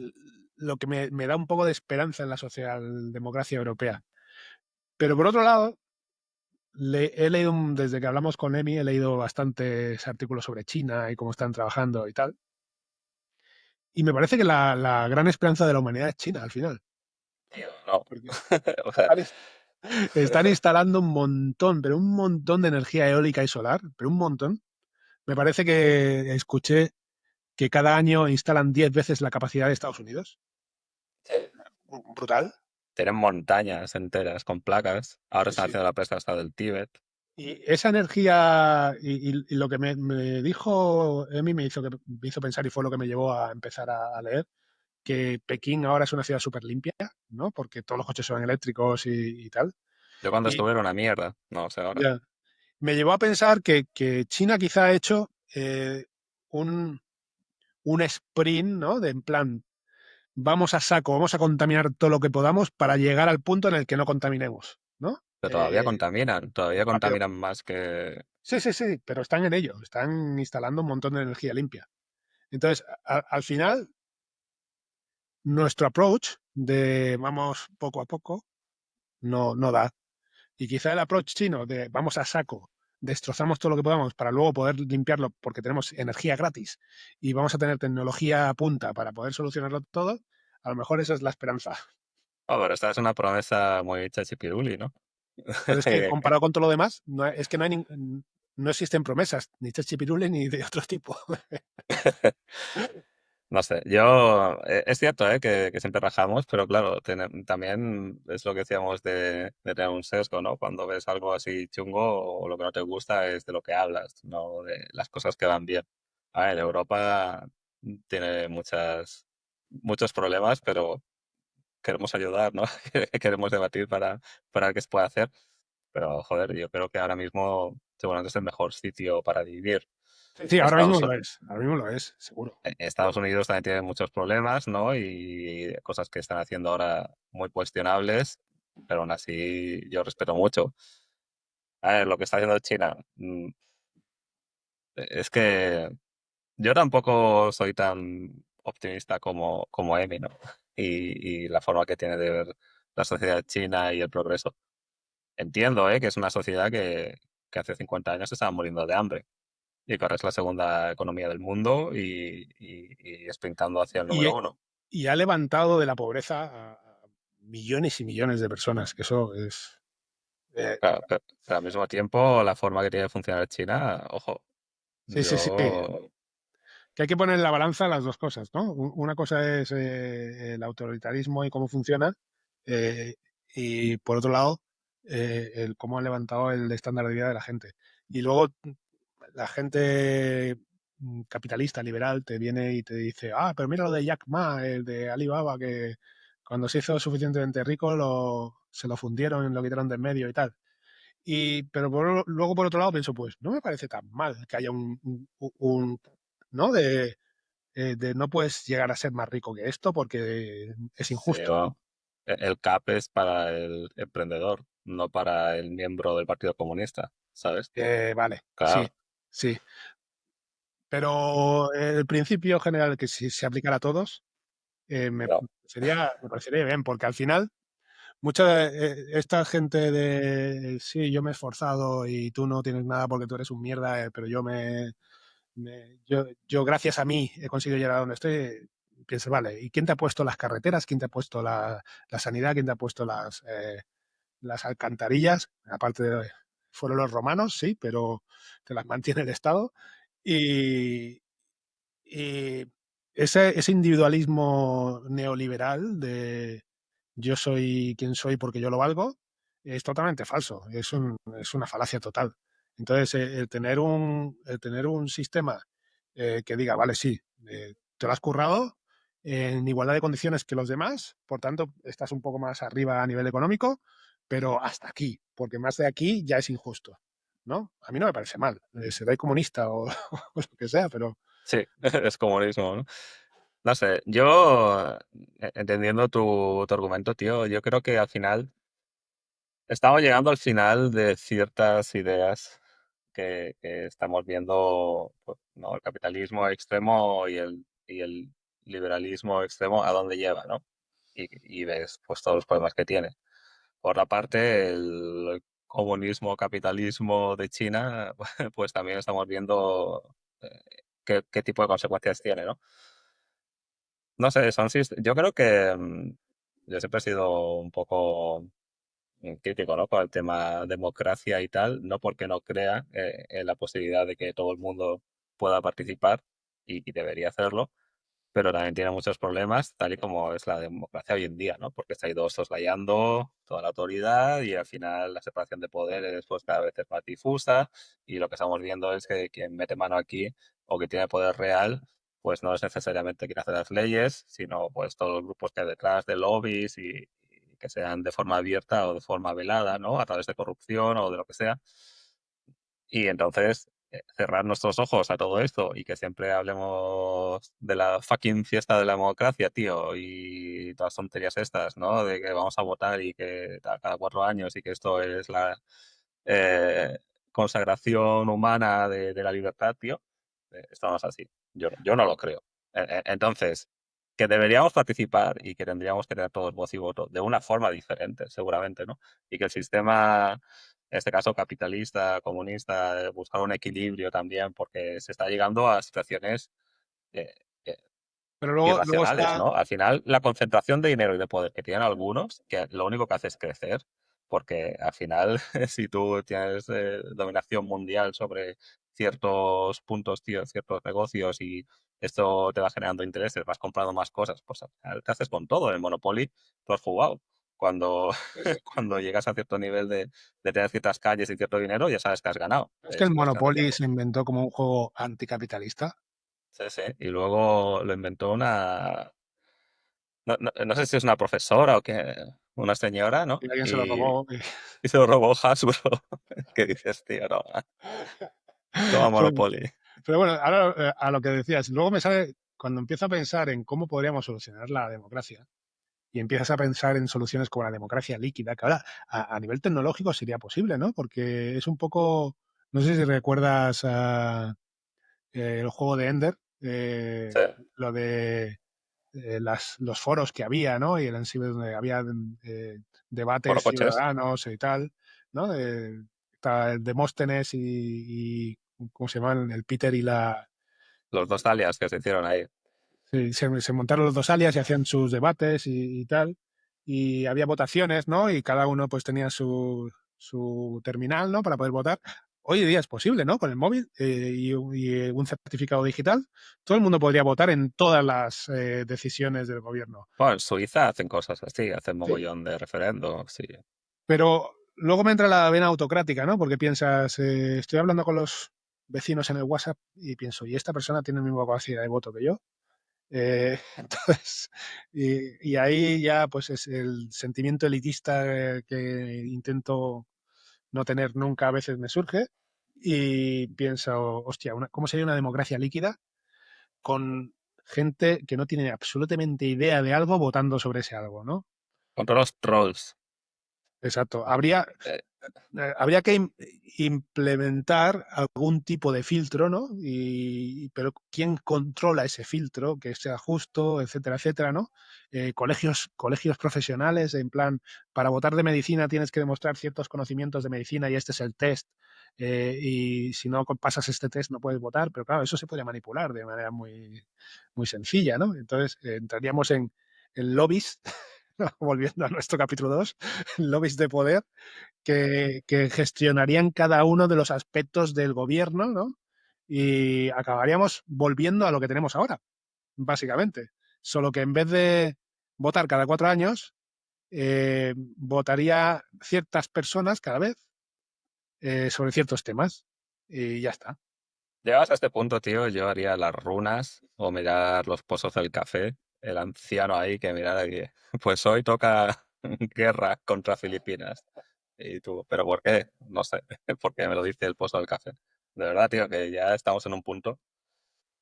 lo que me da un poco de esperanza en la socialdemocracia europea. Pero por otro lado, he leído, desde que hablamos con Emi, he leído bastantes artículos sobre China y cómo están trabajando y tal. Y me parece que la gran esperanza de la humanidad es China al final. Tío, no. Porque O sea, están, están instalando un montón, pero un montón de energía eólica y solar, pero un montón. Me parece que escuché que cada año instalan 10 veces la capacidad de Estados Unidos. Brutal. tienen montañas enteras con placas. Ahora Sí, están sí. haciendo la presa hasta del Tíbet. Y esa energía y lo que me dijo Emi me hizo pensar y fue lo que me llevó a empezar a leer que Pekín ahora es una ciudad súper limpia, ¿no? Porque todos los coches son eléctricos y tal. Yo cuando Y estuve era una mierda. No sé ahora. ya, me llevó a pensar que China quizá ha hecho un, un sprint, ¿no? De en plan, vamos a saco, vamos a contaminar todo lo que podamos para llegar al punto en el que no contaminemos, ¿no? Pero todavía contaminan. Todavía Pero contaminan más que... Sí, sí, sí, pero están en ello, están instalando un montón de energía limpia. Entonces, al final, nuestro approach de vamos poco a poco no da. Y quizá el approach chino de vamos a saco, destrozamos todo lo que podamos para luego poder limpiarlo porque tenemos energía gratis y vamos a tener tecnología a punta para poder solucionarlo todo, a lo mejor esa es la esperanza. Oh, pero esta es una promesa muy chachipiruli, ¿no? Pero es que comparado con todo lo demás, es que no existen promesas, ni chachipirule ni de otro tipo. No sé, yo, es cierto, que siempre rajamos, pero claro, también es lo que decíamos de tener un sesgo, ¿no? Cuando ves algo así chungo o lo que no te gusta es de lo que hablas, no de las cosas que van bien. A ver, Europa tiene muchos problemas, pero queremos ayudar, ¿no? Queremos debatir para ver qué se puede hacer. Pero, joder, yo creo que ahora mismo seguramente es el mejor sitio para vivir. Sí, sí, Estados, ahora mismo lo es, seguro. Estados Unidos también tiene muchos problemas, ¿no? Y cosas que están haciendo ahora muy cuestionables, pero aún así yo respeto mucho. A ver, lo que está haciendo China, es que yo tampoco soy tan optimista como Emi, ¿no? Y la forma que tiene de ver la sociedad china y el progreso. Entiendo, que es una sociedad que hace 50 años estaba muriendo de hambre y que ahora es la segunda economía del mundo y es pintando hacia el Y, número uno. y ha levantado de la pobreza a millones y millones de personas, que eso es... Claro, pero al mismo tiempo, la forma que tiene de funcionar China, ojo, sí, sí, sí. yo, Que hay que poner en la balanza las dos cosas, ¿no? Una cosa es el autoritarismo y cómo funciona, eh, y por otro lado, el cómo ha levantado el estándar de vida de la gente. Y luego la gente capitalista, liberal, te viene y te dice, ah, pero mira lo de Jack Ma, el de Alibaba, que cuando se hizo suficientemente rico se lo fundieron, lo quitaron de en medio y tal. Pero luego, por otro lado, pienso, pues no me parece tan mal que haya ¿no? De no puedes llegar a ser más rico que esto porque es sí, injusto. bueno, el CAP es para el emprendedor, no para el miembro del Partido Comunista, ¿sabes? Vale, sí, Claro, sí. Pero el principio general que si se aplicara a todos, no, me parecería bien, porque al final, mucha esta gente de sí, yo me he esforzado y tú no tienes nada porque tú eres un mierda, pero yo gracias a mí he conseguido llegar a donde estoy. Pienso, vale, ¿y quién te ha puesto las carreteras? ¿Quién te ha puesto la sanidad? ¿Quién te ha puesto las alcantarillas? Aparte de, fueron los romanos, sí, pero te las mantiene el Estado. Y, y ese individualismo neoliberal de yo soy quien soy porque yo lo valgo es totalmente falso, es una falacia total. Entonces, el tener un sistema que diga, vale, sí, te lo has currado en igualdad de condiciones que los demás, por tanto, estás un poco más arriba a nivel económico, pero hasta aquí, porque más de aquí ya es injusto, ¿no? A mí no me parece mal, seré comunista o, o lo que sea, pero sí, es comunismo, ¿no? No sé, yo, entendiendo tu argumento, tío, yo creo que al final estamos llegando al final de ciertas ideas que estamos viendo, pues, ¿no? El capitalismo extremo y el liberalismo extremo a dónde lleva, ¿no? Y ves pues todos los problemas que tiene. Por la parte, el comunismo, capitalismo de China, pues también estamos viendo eh, qué tipo de consecuencias tiene, ¿no? No sé, yo creo que yo siempre he sido un poco crítico, ¿no? Con el tema democracia y tal, no porque no crea en la posibilidad de que todo el mundo pueda participar y debería hacerlo, pero también tiene muchos problemas, tal y como es la democracia hoy en día, ¿no? Porque se ha ido soslayando toda la autoridad y al final la separación de poderes pues cada vez es más difusa y lo que estamos viendo es que quien mete mano aquí o que tiene poder real, pues no es necesariamente quien hace las leyes, sino pues todos los grupos que hay detrás de lobbies y que sean de forma abierta o de forma velada, ¿no? A través de corrupción o de lo que sea. Y entonces, cerrar nuestros ojos a todo esto y que siempre hablemos de la fucking fiesta de la democracia, tío, y todas las tonterías estas, ¿no? De que vamos a votar y que cada 4 años y que esto es eh, consagración humana de la libertad, tío, esto no es así. Yo no lo creo. Entonces, que deberíamos participar y que tendríamos que tener todos voz y voto de una forma diferente, seguramente, ¿no? Y que el sistema, en este caso capitalista, comunista, buscar un equilibrio también, porque se está llegando a situaciones eh, eh, Pero luego irracionales, está, ¿no? Al final, la concentración de dinero y de poder que tienen algunos, que lo único que hace es crecer, porque al final, si tú tienes dominación mundial sobre ciertos puntos, tío, ciertos negocios y esto te va generando intereses, vas comprando más cosas, pues al final te haces con todo. En Monopoly tú has jugado. Cuando, cuando llegas a cierto nivel de tener ciertas calles y cierto dinero, ya sabes que has ganado. es que el Es cuestión de Monopoly tiempo. se inventó como un juego anticapitalista Sí, sí. Y luego lo inventó una, no sé si es una profesora o que una señora, ¿no? y alguien se lo robó. Y se lo robó Hasbro. ¿Qué dices, tío? No, toma Bueno, Monopoly. pero bueno, ahora a lo que decías, luego me sale, cuando empiezo a pensar en cómo podríamos solucionar la democracia, y empiezas a pensar en soluciones como la democracia líquida, que ahora a nivel tecnológico sería posible, ¿no? Porque es un poco, no sé si recuerdas el juego de Ender, Sí, lo de los foros que había, ¿no? Y el Ansible donde había por debates coches. ciudadanos y tal, ¿no? Está el Demóstenes ¿cómo se llaman? El Peter y la... Los dos alias que se hicieron ahí. Sí, se montaron los dos alias y hacían sus debates y tal. Y había votaciones, ¿no? Y cada uno pues tenía su terminal, ¿no? Para poder votar. Hoy en día es posible, ¿no? Con el móvil y un certificado digital, todo el mundo podría votar en todas las decisiones del gobierno. Bueno, en Suiza hacen cosas así, hacen Sí. mogollón de referendos, sí. Pero luego me entra la vena autocrática, ¿no? Porque piensas, estoy hablando con los vecinos en el WhatsApp y pienso, ¿y esta persona tiene la misma capacidad de voto que yo? Entonces, y ahí ya pues es el sentimiento elitista que intento no tener nunca a veces me surge y pienso, hostia, ¿cómo sería una democracia líquida con gente que no tiene absolutamente idea de algo votando sobre ese algo, ¿no? Contra los trolls. Exacto. Eh, Habría que implementar algún tipo de filtro, ¿no? Pero ¿quién controla ese filtro? Que sea justo, etcétera, etcétera, ¿no? Colegios profesionales, en plan, para votar de medicina tienes que demostrar ciertos conocimientos de medicina y este es el test. Y si no pasas este test no puedes votar, pero claro, eso se podría manipular de manera muy, muy sencilla, ¿no? Entonces entraríamos en lobbies, volviendo a nuestro capítulo 2, lobbies de poder que gestionarían cada uno de los aspectos del gobierno, ¿no? Y acabaríamos volviendo a lo que tenemos ahora, básicamente. Solo que en vez de votar cada 4 años, votaría ciertas personas cada vez sobre ciertos temas. Y ya está. Llegas a este punto, tío, yo haría las runas o mirar los pozos del café. El anciano ahí que mirara y pues hoy toca guerra contra Filipinas. Y tú, ¿pero por qué? No sé, porque me lo dice el pozo del café. De verdad, tío, que ya estamos en un punto.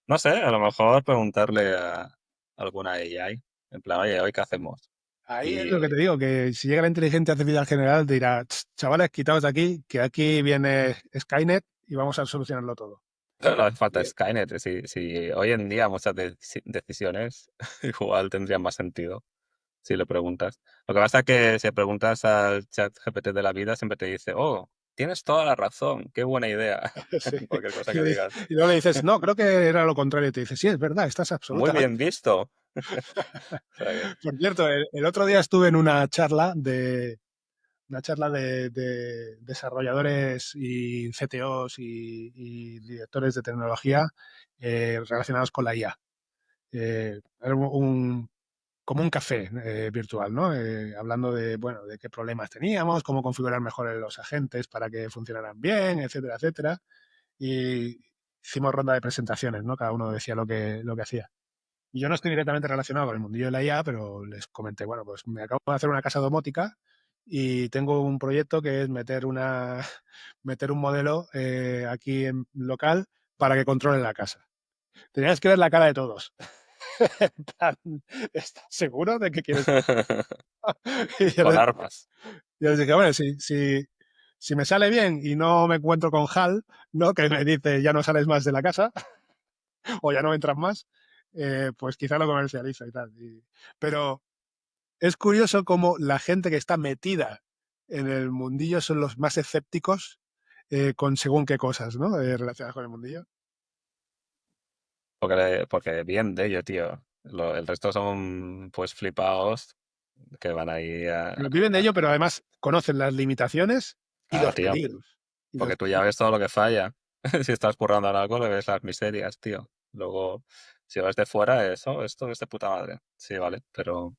No sé, a lo mejor preguntarle a alguna AI, en plan, oye, ¿hoy qué hacemos? Ahí es lo que Y te digo, que si llega la inteligencia artificial general, te dirá, chavales, quitaos de aquí, que aquí viene Skynet y vamos a solucionarlo todo. no hace falta Skynet. Si hoy en día muchas decisiones igual tendrían más sentido si le preguntas. Lo que pasa es que si preguntas al chat GPT de la vida, siempre te dice, oh, tienes toda la razón, qué buena idea. Sí. Cualquier cosa que digas. Y luego le dices, no, creo que era lo contrario. Y te dice, sí, es verdad, estás Muy absolutamente. bien visto. O sea que, Por cierto, el otro día estuve en una charla de desarrolladores y CTOs y directores de tecnología relacionados con la IA. Era como un café virtual, ¿no? Hablando de, bueno, de qué problemas teníamos, cómo configurar mejor los agentes para que funcionaran bien, etcétera, etcétera. Y hicimos ronda de presentaciones, ¿no? Cada uno decía lo que hacía. Y yo no estoy directamente relacionado con el mundillo de la IA, pero les comenté, bueno, pues me acabo de hacer una casa domótica y tengo un proyecto que es meter un modelo aquí en local para que controle la casa. Tenías que ver la cara de todos. En plan, ¿estás seguro de que quieres? Y yo con les, armas. yo les dije, bueno, si si me sale bien y no me encuentro con Hal, ¿no? Que me dice ya no sales más de la casa o ya no entras más, pues quizá lo comercializo y tal. Pero es curioso cómo la gente que está metida en el mundillo son los más escépticos con según qué cosas, ¿no? Relacionadas con el mundillo. Porque bien de ello, tío. El resto son pues flipados que van ahí Pero viven de ello, pero además conocen las limitaciones y Claro, los tío. peligros. Y Porque los tú ya peligros. ves todo lo que falla. Si estás currando en algo, le ves las miserias, tío. Luego, si ves de fuera, esto es de puta madre. Sí, vale, pero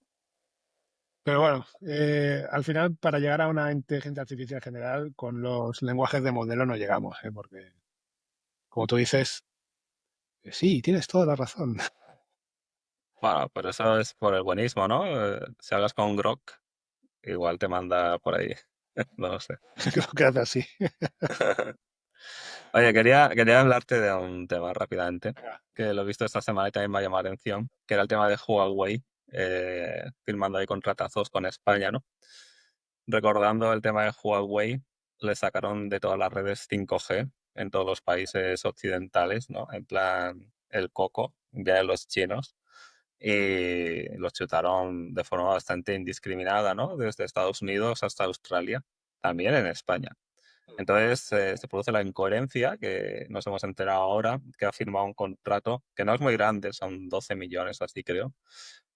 Pero bueno, al final, para llegar a una inteligencia artificial general, con los lenguajes de modelo no llegamos, ¿eh? Porque, como tú dices, sí, tienes toda la razón. bueno, pero eso es por el buenismo, ¿no? Si hablas con Grok, igual te manda por ahí. No lo sé. Creo que hace así. Oye, quería hablarte de un tema rápidamente, Venga. que lo he visto esta semana y también me ha llamado la atención, que era el tema de Huawei, firmando ahí contratazos con España, ¿no? Recordando el tema de Huawei, le sacaron de todas las redes 5G en todos los países occidentales, ¿no? En plan, el coco de los chinos. Y los chutaron de forma bastante indiscriminada, ¿no? Desde Estados Unidos hasta Australia, también en España. Entonces se produce la incoherencia que nos hemos enterado ahora, que ha firmado un contrato que no es muy grande, son 12 millones así creo,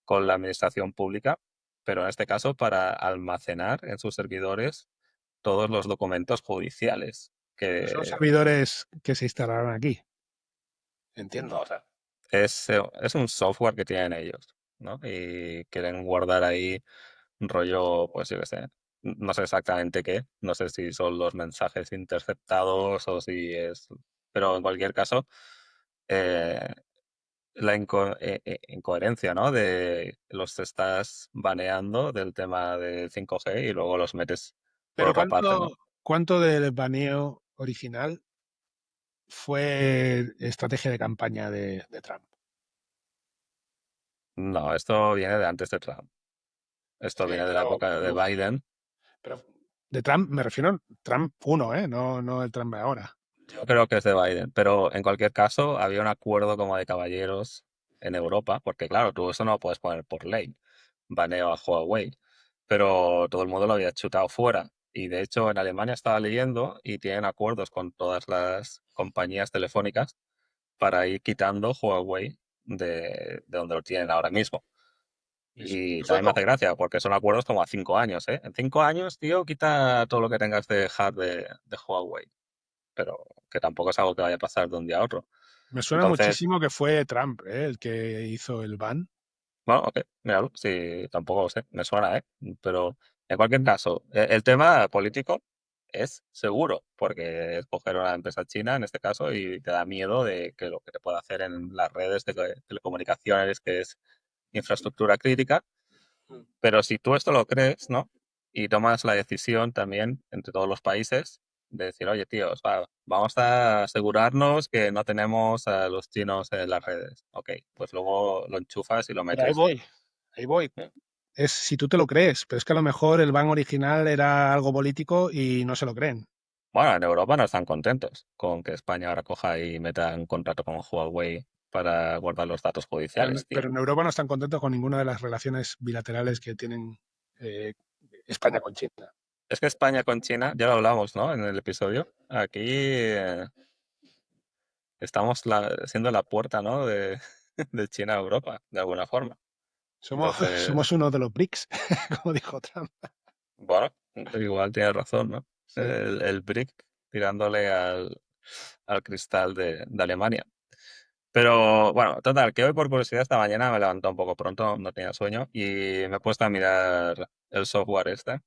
con la administración pública, pero en este caso para almacenar en sus servidores todos los documentos judiciales. Pero son Que servidores que se instalarán aquí, no, entiendo. o sea, es un software que tienen ellos, ¿no? Y quieren guardar ahí rollo, pues yo qué sé, no sé exactamente qué, no sé si son los mensajes interceptados o si es, pero en cualquier caso, eh, la incoherencia, ¿no? De los estás baneando del tema de 5G y luego los metes por Pero otra parte, ¿no? ¿cuánto del baneo original fue estrategia de campaña de Trump? No, esto viene de antes de Trump. Esto Sí, viene de la época de Biden. pero de Trump me refiero a Trump uno, ¿eh? No, no el Trump de ahora. Yo creo que es de Biden, pero en cualquier caso había un acuerdo como de caballeros en Europa, porque claro, tú eso no lo puedes poner por ley, baneo a Huawei, pero todo el mundo lo había chutado fuera. Y de hecho en Alemania estaba leyendo y tienen acuerdos con todas las compañías telefónicas para ir quitando Huawei de donde lo tienen ahora mismo. Y Eso es también me hace gracia, porque son acuerdos como a 5 años, ¿eh? En 5 años, tío, quita todo lo que tengas de hard de Huawei, pero que tampoco es algo que vaya a pasar de un día a otro. me suena Entonces, muchísimo que fue Trump, el que hizo el ban. bueno, ok, míralo, sí, tampoco lo sé, me suena, ¿eh? Pero en cualquier caso, el tema político es seguro, porque es coger una empresa china en este caso y te da miedo de que lo que te pueda hacer en las redes de telecomunicaciones, que es infraestructura crítica. Pero si tú esto lo crees, ¿no? Y tomas la decisión también entre todos los países de decir, oye, tíos, vamos a asegurarnos que no tenemos a los chinos en las redes. Ok, pues luego lo enchufas y lo Pero ahí metes. voy, ahí voy. Es si tú te lo crees, pero es que a lo mejor el ban original era algo político y no se lo creen. Bueno, en Europa no están contentos con que España ahora coja y meta un contrato con Huawei para guardar los datos judiciales, tío. Pero en Europa no están contentos con ninguna de las relaciones bilaterales que tienen eh, España con China. Es que España con China, ya lo hablamos, ¿no? En el episodio. Aquí estamos siendo la puerta, ¿no? De China a Europa, de alguna forma. Somos, Entonces, somos uno de los BRICS, como dijo Trump. bueno, igual tienes razón, ¿no? Sí. El BRIC tirándole al cristal de Alemania. Pero bueno, total, que hoy por curiosidad esta mañana me levantó un poco pronto, no tenía sueño, y me he puesto a mirar el software este.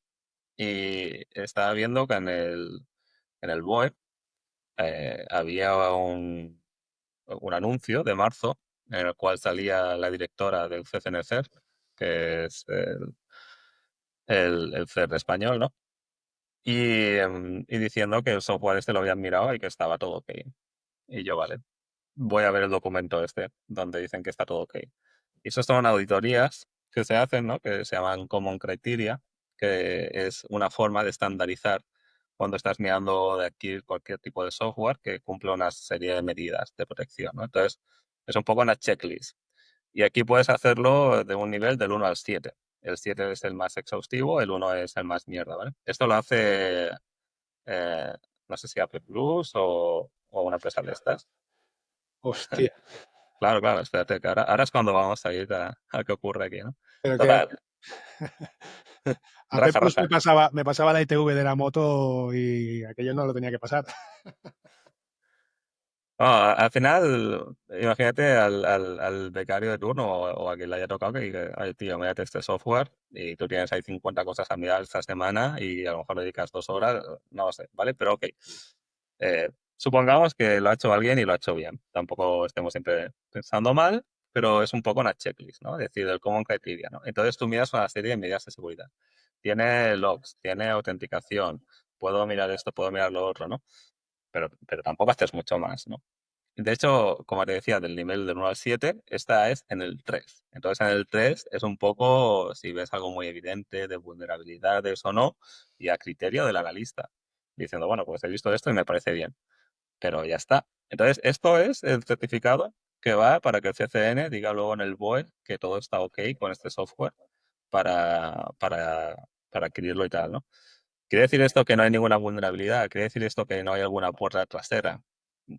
Y estaba viendo que en el BOE había un anuncio de marzo en el cual salía la directora del CCNCER, que es el CER español, ¿no? Y diciendo que el software este lo habían mirado y que estaba todo ok. Y yo, vale, voy a ver el documento este donde dicen que está todo ok. Y eso son auditorías que se hacen, ¿no? Que se llaman Common Criteria, que es una forma de estandarizar cuando estás mirando de adquirir cualquier tipo de software que cumple una serie de medidas de protección, ¿no? Entonces, es un poco una checklist. Y aquí puedes hacerlo de un nivel del 1 al 7. El 7 es el más exhaustivo, el 1 es el más mierda, ¿vale? Esto lo hace, eh, no sé si Apple Plus o una empresa de estas. Hostia. Claro, claro, espérate, que ahora es cuando vamos a ir a qué ocurre aquí, ¿no? Pero que Total, a P raja, Plus raja. me pasaba la ITV de la moto y aquello no lo tenía que pasar. No, al final, imagínate al becario de turno o a quien le haya tocado que diga, ay, tío, mírate este software y tú tienes ahí 50 cosas a mirar esta semana y a lo mejor le dedicas 2 horas, no lo sé, ¿vale? Pero ok, supongamos que lo ha hecho alguien y lo ha hecho bien. Tampoco estemos siempre pensando mal, pero es un poco una checklist, ¿no? Es decir, el common criteria, ¿no? Entonces tú miras una serie de medidas de seguridad. Tiene logs, tiene autenticación, puedo mirar esto, puedo mirar lo otro, ¿no? Pero tampoco haces mucho más, ¿no? De hecho, como te decía, del nivel del 1 al 7, esta es en el 3. Entonces, en el 3 es un poco si ves algo muy evidente de vulnerabilidades o no, y a criterio del analista, diciendo, bueno, pues he visto esto y me parece bien, pero ya está. Entonces, esto es el certificado que va para que el CCN diga luego en el BOE que todo está ok con este software para, para, para adquirirlo y tal, ¿no? ¿Quiere decir esto que no hay ninguna vulnerabilidad? ¿Quiere decir esto que no hay alguna puerta trasera?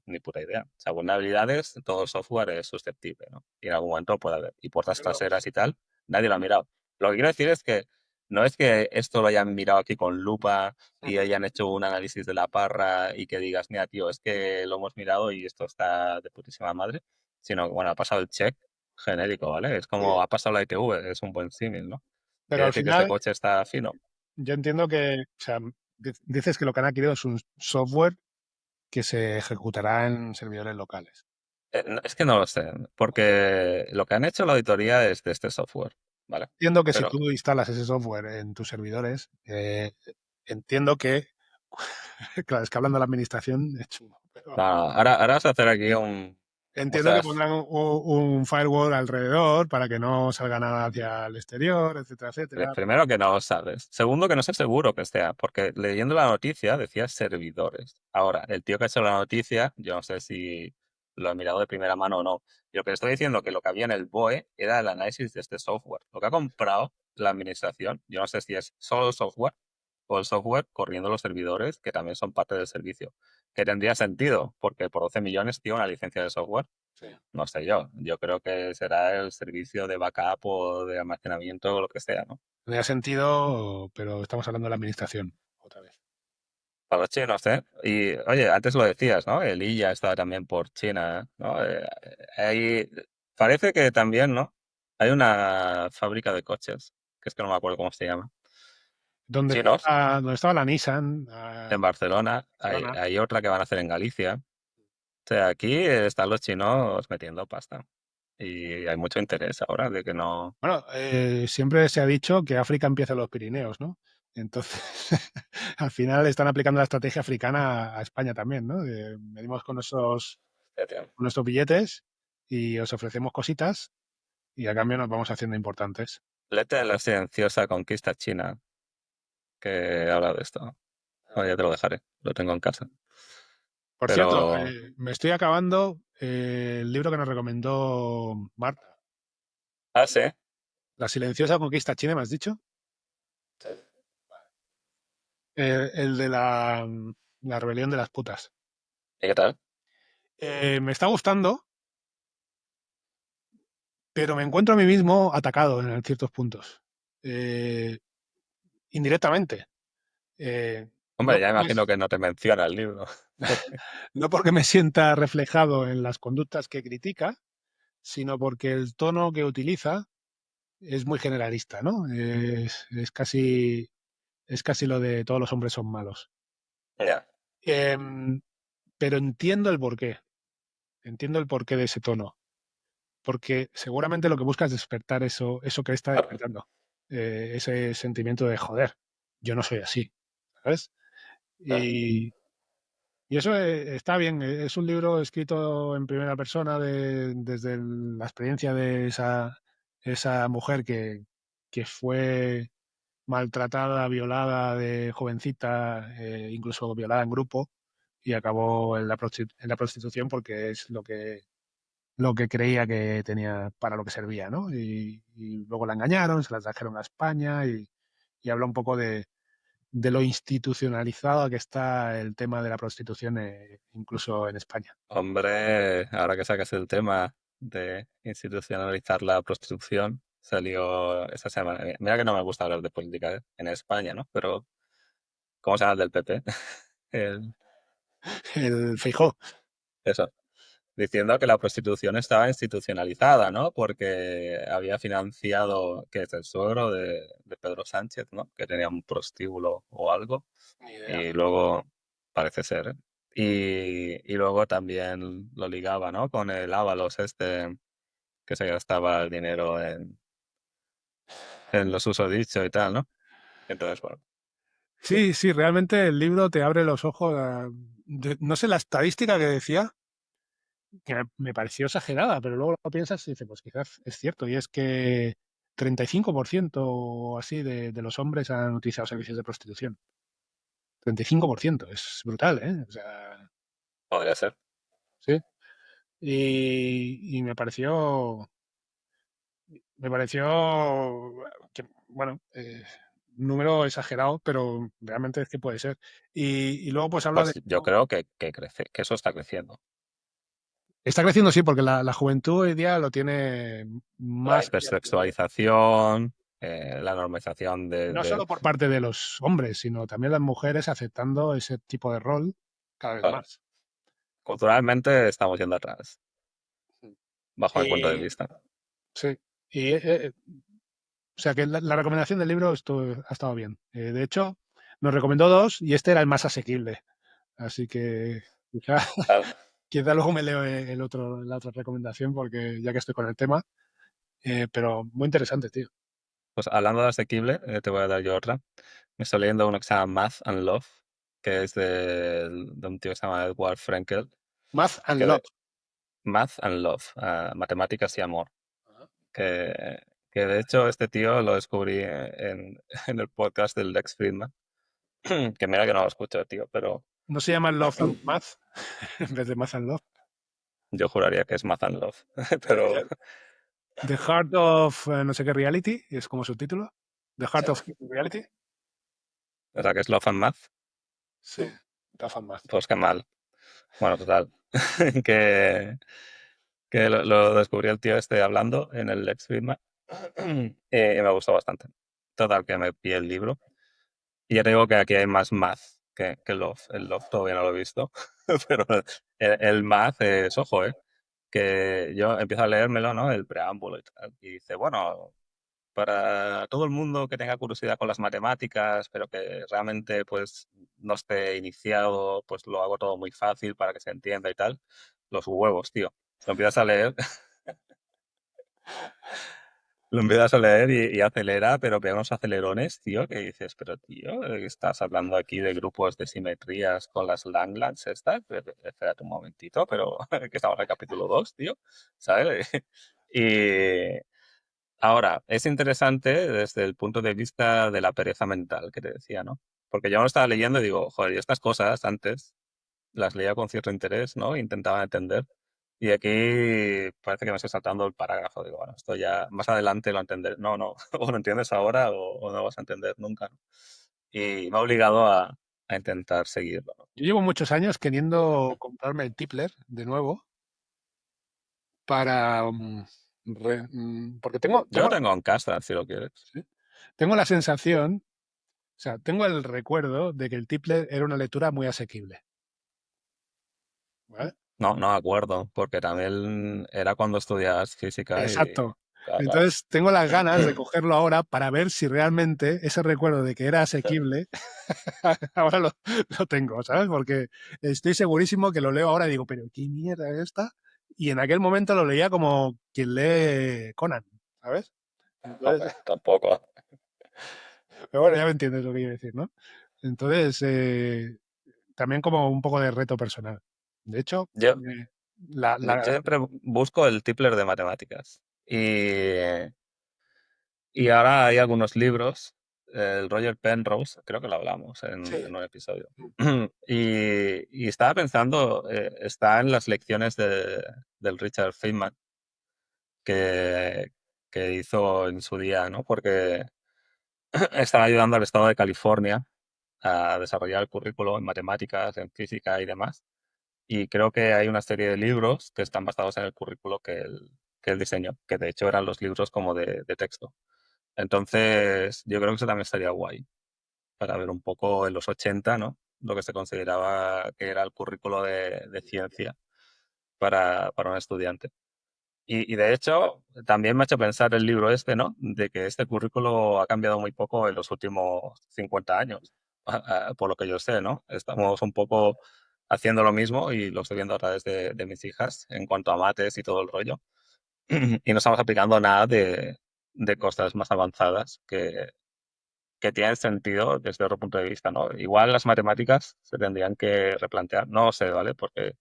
Ni puta idea. O sea, vulnerabilidades, todo el software es susceptible, ¿no? Y en algún momento puede haber. Y puertas Pero, traseras y tal, nadie lo ha mirado. Lo que quiero decir es que no es que esto lo hayan mirado aquí con lupa y hayan hecho un análisis de la parra y que digas, mira, tío, es que lo hemos mirado y esto está de putísima madre, sino que, bueno, ha pasado el check genérico, ¿vale? Es como ha pasado la ITV, es un buen símil, ¿no? pero ¿Quiere al decir que este final coche está fino? yo entiendo que, o sea, dices que lo que han adquirido es un software que se ejecutará en servidores locales. Es que no lo sé, porque lo que han hecho la auditoría es de este software, ¿vale? Entiendo que si Pero, tú instalas ese software en tus servidores, entiendo que, claro, es que hablando de la administración es chungo, pero no, ahora vas a hacer aquí o entiendo sea, que pondrán un firewall alrededor para que no salga nada hacia el exterior, etcétera, etcétera. primero que no lo sabes. Segundo que no sé seguro que sea, porque leyendo la noticia decía servidores. Ahora, el tío que ha hecho la noticia, yo no sé si lo ha mirado de primera mano o no. Yo que estoy diciendo que lo que había en el BOE era el análisis de este software. Lo que ha comprado la administración, yo no sé si es solo el software o el software corriendo los servidores, que también son parte del servicio. Que tendría sentido, porque por 12 millones, tío, una licencia de software. Sí. No sé yo. Yo creo que será el servicio de backup o de almacenamiento o lo que sea, ¿no? Tendría sentido, pero estamos hablando de la administración, otra vez. Para los chinos, ¿eh? Y oye, antes lo decías, ¿no? El IA estaba también por China, ¿no? Hay- parece que también, ¿no? Hay una fábrica de coches, que es que no me acuerdo cómo se llama. Chinos, Donde estaba la Nissan, en Barcelona. Barcelona. Hay otra que van a hacer en Galicia. O sea, aquí están los chinos metiendo pasta. Y hay mucho interés ahora de que no. Bueno, siempre se ha dicho que África empieza en los Pirineos, ¿no? Entonces, al final están aplicando la estrategia africana a España también, ¿no? Venimos con nuestros billetes y os ofrecemos cositas y a cambio nos vamos haciendo importantes. Léete la silenciosa conquista china que habla de esto. Bueno, ya te lo dejaré, lo tengo en casa. Por cierto, Pero, me estoy acabando el libro que nos recomendó Marta. sí. La silenciosa conquista china, ¿me has dicho? Sí. El de la rebelión de las putas. ¿Y qué tal? Me está gustando, pero me encuentro a mí mismo atacado en ciertos puntos. Eh, indirectamente. No Hombre, ya porque, imagino que no te menciona el libro. no porque me sienta reflejado en las conductas que critica, sino porque el tono que utiliza es muy generalista, ¿no? Es casi lo de todos los hombres son malos. Ya. Em, pero entiendo el porqué de ese tono, porque seguramente lo que busca es despertar eso que está Claro, despertando, ese sentimiento de joder, yo no soy así, ¿sabes? claro. Y, y eso está bien, es un libro escrito en primera persona desde la experiencia de esa mujer que fue maltratada, violada de jovencita, incluso violada en grupo, y acabó en en la prostitución porque es lo que creía que tenía, para lo que servía, ¿no? Y luego la engañaron, se la trajeron a España y habla un poco de lo institucionalizado que está el tema de la prostitución, incluso en España. Hombre, ahora que sacas el tema de institucionalizar la prostitución, salió esa semana. Mira que no me gusta hablar de política, en España, ¿no? Pero, ¿cómo se llama el del PP? El- El Feijó. eso. Diciendo que la prostitución estaba institucionalizada, ¿no? Porque había financiado, que es el suegro de Pedro Sánchez, ¿no? Que tenía un prostíbulo o algo. Ni idea. Y luego, parece ser, ¿eh? Y luego también lo ligaba, ¿no? Con el Ábalos este, que se gastaba el dinero en los usodichos y tal, ¿no? Entonces, bueno, Sí, sí, realmente el libro te abre los ojos. No sé la estadística que decía, que me pareció exagerada, pero luego lo piensas y dices, pues quizás es cierto, y es que 35% o así de los hombres han utilizado servicios de prostitución. 35%, es brutal, ¿eh? O sea, podría ser. sí. Y me pareció que, bueno, un número exagerado, pero realmente es que puede ser. Y luego pues habla de... Pues yo creo que crece, que eso está creciendo. Está creciendo, sí, porque la juventud hoy día lo tiene La más que asumido. hipersexualización, la normalización No solo por parte de los hombres, sino también las mujeres aceptando ese tipo de rol cada vez claro, más. culturalmente estamos yendo atrás, bajo mi punto de Y vista. sí, y, o sea que la recomendación del libro ha estado bien. De hecho, nos recomendó dos y este era el más asequible. Así que quizá, Al- quizá luego me leo la otra recomendación porque ya que estoy con el tema. Pero muy interesante, tío. Pues hablando de asequible, te voy a dar yo otra. Me estoy leyendo uno que se llama Math and Love, que es de un tío que se llama Edward Frenkel, Math and que Love. de Math and Love, matemáticas y amor, que, que de hecho este tío lo descubrí en el podcast del Lex Friedman, que mira que no lo escucho, tío, pero No se llama Love and Math en vez de Math and Love. yo juraría que es Math and Love, pero The Heart of no sé qué Reality es como su título. The Heart of Reality. o sea que es Love and Math, Sí, Love and Math. pues qué mal. Bueno, total, que, que lo descubrí el tío este hablando en el Lex Friedman y me gustó bastante. Total, que me pillé el libro. Y ya te digo que aquí hay más math que love. El love todavía no lo he visto, pero el math es, ojo, que yo empiezo a leérmelo, ¿no? El preámbulo y tal. Y dice, bueno, para todo el mundo que tenga curiosidad con las matemáticas, pero que realmente pues no esté iniciado, pues lo hago todo muy fácil para que se entienda y tal. Los huevos, tío. Lo empiezas a leer. Lo empiezas a leer y acelera, pero pega unos acelerones, tío, que dices, pero tío, estás hablando aquí de grupos de simetrías con las Langlands estas. Espérate un momentito, pero que estamos en el capítulo 2, tío, ¿sabes? Y ahora, es interesante desde el punto de vista de la pereza mental que te decía, ¿no? Porque yo me lo estaba leyendo y digo, joder, y estas cosas antes las leía con cierto interés, ¿no? Intentaba entender. Y aquí parece que me estoy saltando el parágrafo. Digo, bueno, esto ya más adelante lo entenderé. No, no, o lo entiendes ahora o no lo vas a entender nunca, ¿no? Y me ha obligado a intentar seguirlo, ¿no? Yo llevo muchos años queriendo comprarme el Tipler de nuevo para... porque Yo lo tengo en casa, si lo quieres. ¿sí? Tengo la sensación, o sea, tengo el recuerdo de que el Tipler era una lectura muy asequible. ¿Vale? No, no me acuerdo, porque también era cuando estudias física y... Exacto. Claro, claro. Entonces tengo las ganas de cogerlo ahora para ver si realmente ese recuerdo de que era asequible, ahora lo tengo, ¿sabes? Porque estoy segurísimo que lo leo ahora y digo, pero ¿qué mierda es esta? Y en aquel momento lo leía como quien lee Conan, ¿sabes? Hombre, Entonces, tampoco. pero bueno, ya me entiendes lo que quiero decir, ¿no? Entonces, también como un poco de reto personal. De hecho, Yo, yo la siempre busco el Tipler de matemáticas. Y ahora hay algunos libros. el Roger Penrose, creo que lo hablamos Sí. en un episodio. Y estaba pensando, está en las lecciones del Richard Feynman que, que hizo en su día, ¿no? Porque estaba ayudando al estado de California a desarrollar el currículo en matemáticas, en física y demás. Y creo que hay una serie de libros que están basados en el currículo que él diseñó, que de hecho eran los libros como de texto. Entonces, yo creo que eso también estaría guay para ver un poco en los 80, ¿no? Lo que se consideraba que era el currículo de ciencia para un estudiante. Y de hecho, también me ha hecho pensar el libro este, ¿no? De que este currículo ha cambiado muy poco en los últimos 50 años, por lo que yo sé, ¿no? Estamos un poco haciendo lo mismo y lo estoy viendo a través de mis hijas en cuanto a mates y todo el rollo. Y no estamos aplicando nada de cosas más avanzadas que tienen sentido desde otro punto de vista, ¿no? Igual las matemáticas se tendrían que replantear, no sé, ¿vale? Porque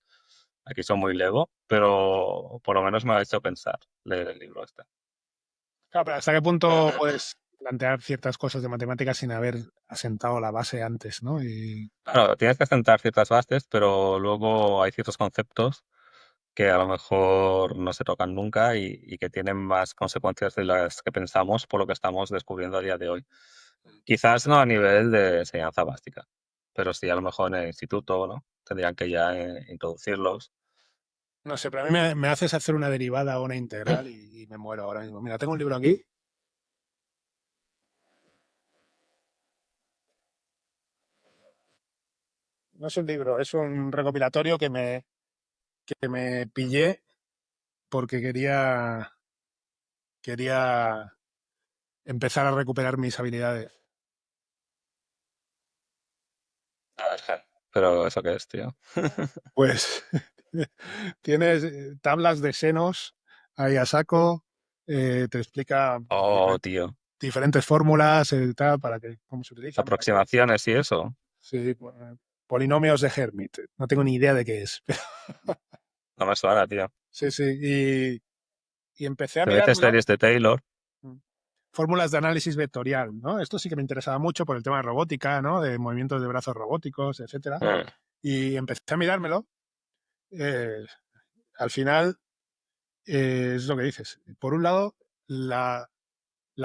aquí son muy lego, pero por lo menos me ha hecho pensar leer el libro este. Claro, pero ¿hasta qué punto puedes plantear ciertas cosas de matemáticas sin haber asentado la base antes, ¿no? Y Claro, tienes que sentar ciertas bases, pero luego hay ciertos conceptos que a lo mejor no se tocan nunca y que tienen más consecuencias de las que pensamos por lo que estamos descubriendo a día de hoy. Quizás no a nivel de enseñanza básica, pero sí a lo mejor en el instituto, ¿no? Tendrían que ya introducirlos. no sé, pero a mí me haces hacer una derivada o una integral y me muero ahora mismo. Mira, tengo un libro aquí. No es un libro, es un recopilatorio que me pillé porque quería empezar a recuperar mis habilidades. A ver, pero ¿eso qué es, tío? Pues tienes tablas de senos ahí a saco, te explica Oh, tío. diferentes fórmulas, tal, para que, cómo se utilizan, para que, Aproximaciones y eso. sí, polinomios de Hermite. No tengo ni idea de qué es. No me suena, tío. Sí, sí, y empecé a Si me dices mirármelo. series de Taylor, Fórmulas de análisis vectorial, ¿no? Esto sí que me interesaba mucho por el tema de robótica, ¿no? De movimientos de brazos robóticos, etcétera. mm, Y empecé a mirármelo. eh, Al final, es lo que dices. Por un lado, la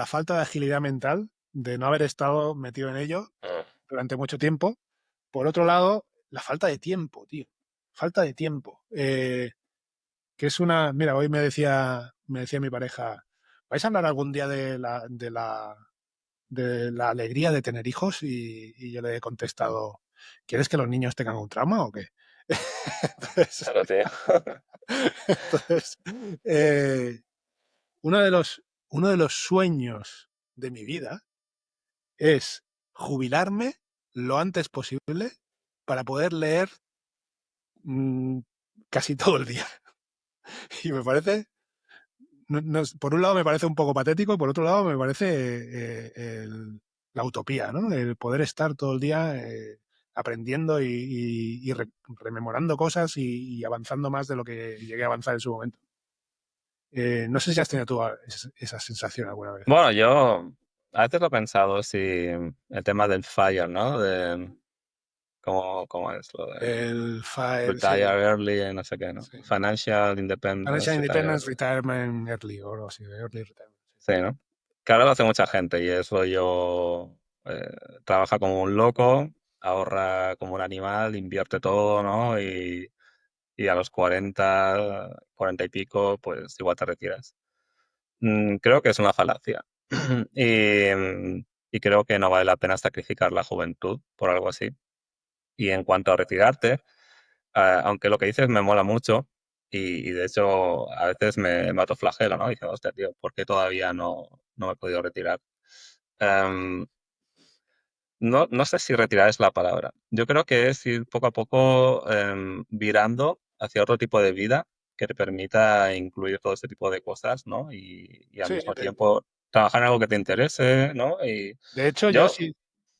falta de agilidad mental de no haber estado metido en ello mm. durante mucho tiempo. Por otro lado, la falta de tiempo, tío. Falta de tiempo. Que es una. Mira, hoy me decía mi pareja, ¿vais a hablar algún día de la alegría de tener hijos? Y yo le he contestado, ¿quieres que los niños tengan un trauma o qué? entonces, Claro, tío. entonces, eh, uno de los sueños de mi vida es jubilarme lo antes posible para poder leer mm, casi todo el día. Y me parece, por un lado me parece un poco patético y por otro lado me parece la utopía, ¿no? El poder estar todo el día aprendiendo y rememorando cosas y avanzando más de lo que llegué a avanzar en su momento. No sé si has tenido tú esa sensación alguna vez. Bueno, yo a veces lo he pensado, si el tema del FIRE, ¿no? De cómo es lo de El FIRE, retire sí, early, no sé qué, ¿no? sí. Financial Financial Independence, retire Independence early. Retirement Early o algo así, Early Retirement. Sí, ¿no? Que ahora lo hace mucha gente y es rollo, eh, trabaja como un loco, ahorra como un animal, invierte todo, ¿no? Y a los 40 y pico, pues igual te retiras. Creo que es una falacia. Y, y creo que no vale la pena sacrificar la juventud por algo así. Y en cuanto a retirarte, aunque lo que dices me mola mucho, y de hecho a veces me autoflagelo, ¿no? Diciendo, hostia, tío, ¿por qué todavía no me he podido retirar? Em, no sé si retirar es la palabra. Yo creo que es ir poco a poco virando hacia otro tipo de vida que te permita incluir todo ese tipo de cosas, ¿no? Y al Sí, mismo tiempo trabajar en algo que te interese, ¿no? Y de hecho, yo yo,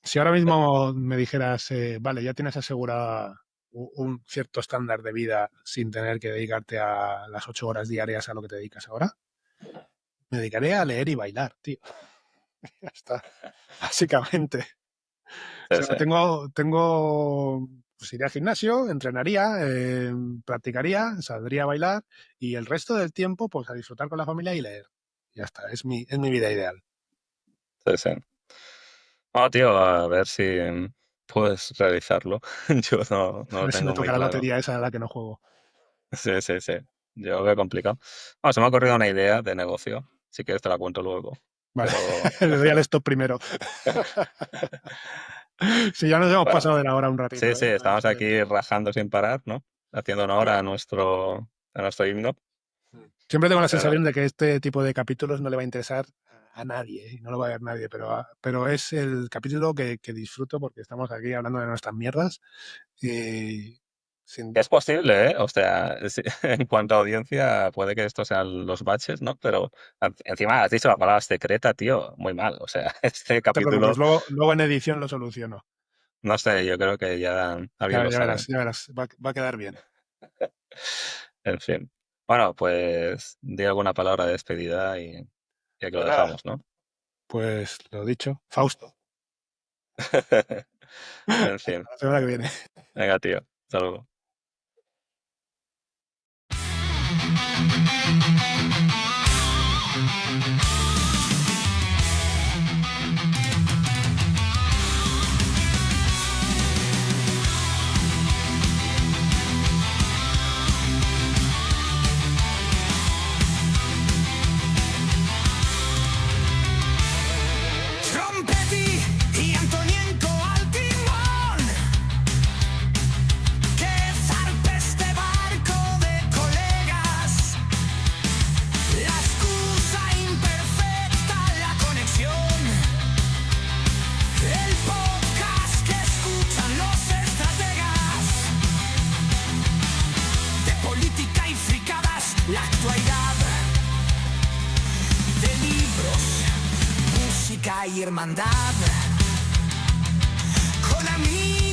si ahora mismo me dijeras, vale, ya tienes asegurada un cierto estándar de vida sin tener que dedicarte a las 8 horas diarias a lo que te dedicas ahora, me dedicaré a leer y bailar, tío. Ya está, básicamente. O Sí, sea, sí, pues iría al gimnasio, entrenaría, practicaría, saldría a bailar y el resto del tiempo, pues a disfrutar con la familia y leer. Ya está, es mi vida ideal. sí, sí. No, tío, a ver si puedes realizarlo. Yo no A lo ver si me tengo muy toca la claro. lotería esa a la que no juego. Sí, sí, sí. Yo lo veo complicado. Bueno, se me ha ocurrido una idea de negocio. Si quieres te la cuento luego. Vale, Pero, le doy al stop primero. Si ya nos hemos bueno, pasado de la hora un sí, ratito, sí, ¿eh? No estamos está bien. aquí rajando sin parar, ¿no? Haciendo honor a nuestro himno. Siempre tengo la Pero sensación de que este tipo de capítulos no le va a interesar a nadie, ¿eh? No lo va a ver nadie, pero es el capítulo que disfruto porque estamos aquí hablando de nuestras mierdas y sin, es posible, ¿eh? O sea, en cuanto a audiencia, puede que estos sean los baches, ¿no? Pero encima has dicho la palabra secreta, tío, muy mal. O sea, este no te preocupes, capítulo, luego en edición lo soluciono. no sé, yo creo que ya alguien lo sabe. Ya verás, va a quedar bien. En fin. Bueno, pues di alguna palabra de despedida y aquí lo Pues nada, dejamos, ¿no? pues lo dicho, Fausto. En Hasta fin. la semana que viene. Venga, tío. Hasta luego. Trompetti y Antonienko al timón. Que zarpe este barco de colegas. La excusa imperfecta, la conexión. El podcast que escuchan los estrategas. De política y fricadas, la actualidad. De libros, música y hermandad. Con amigos.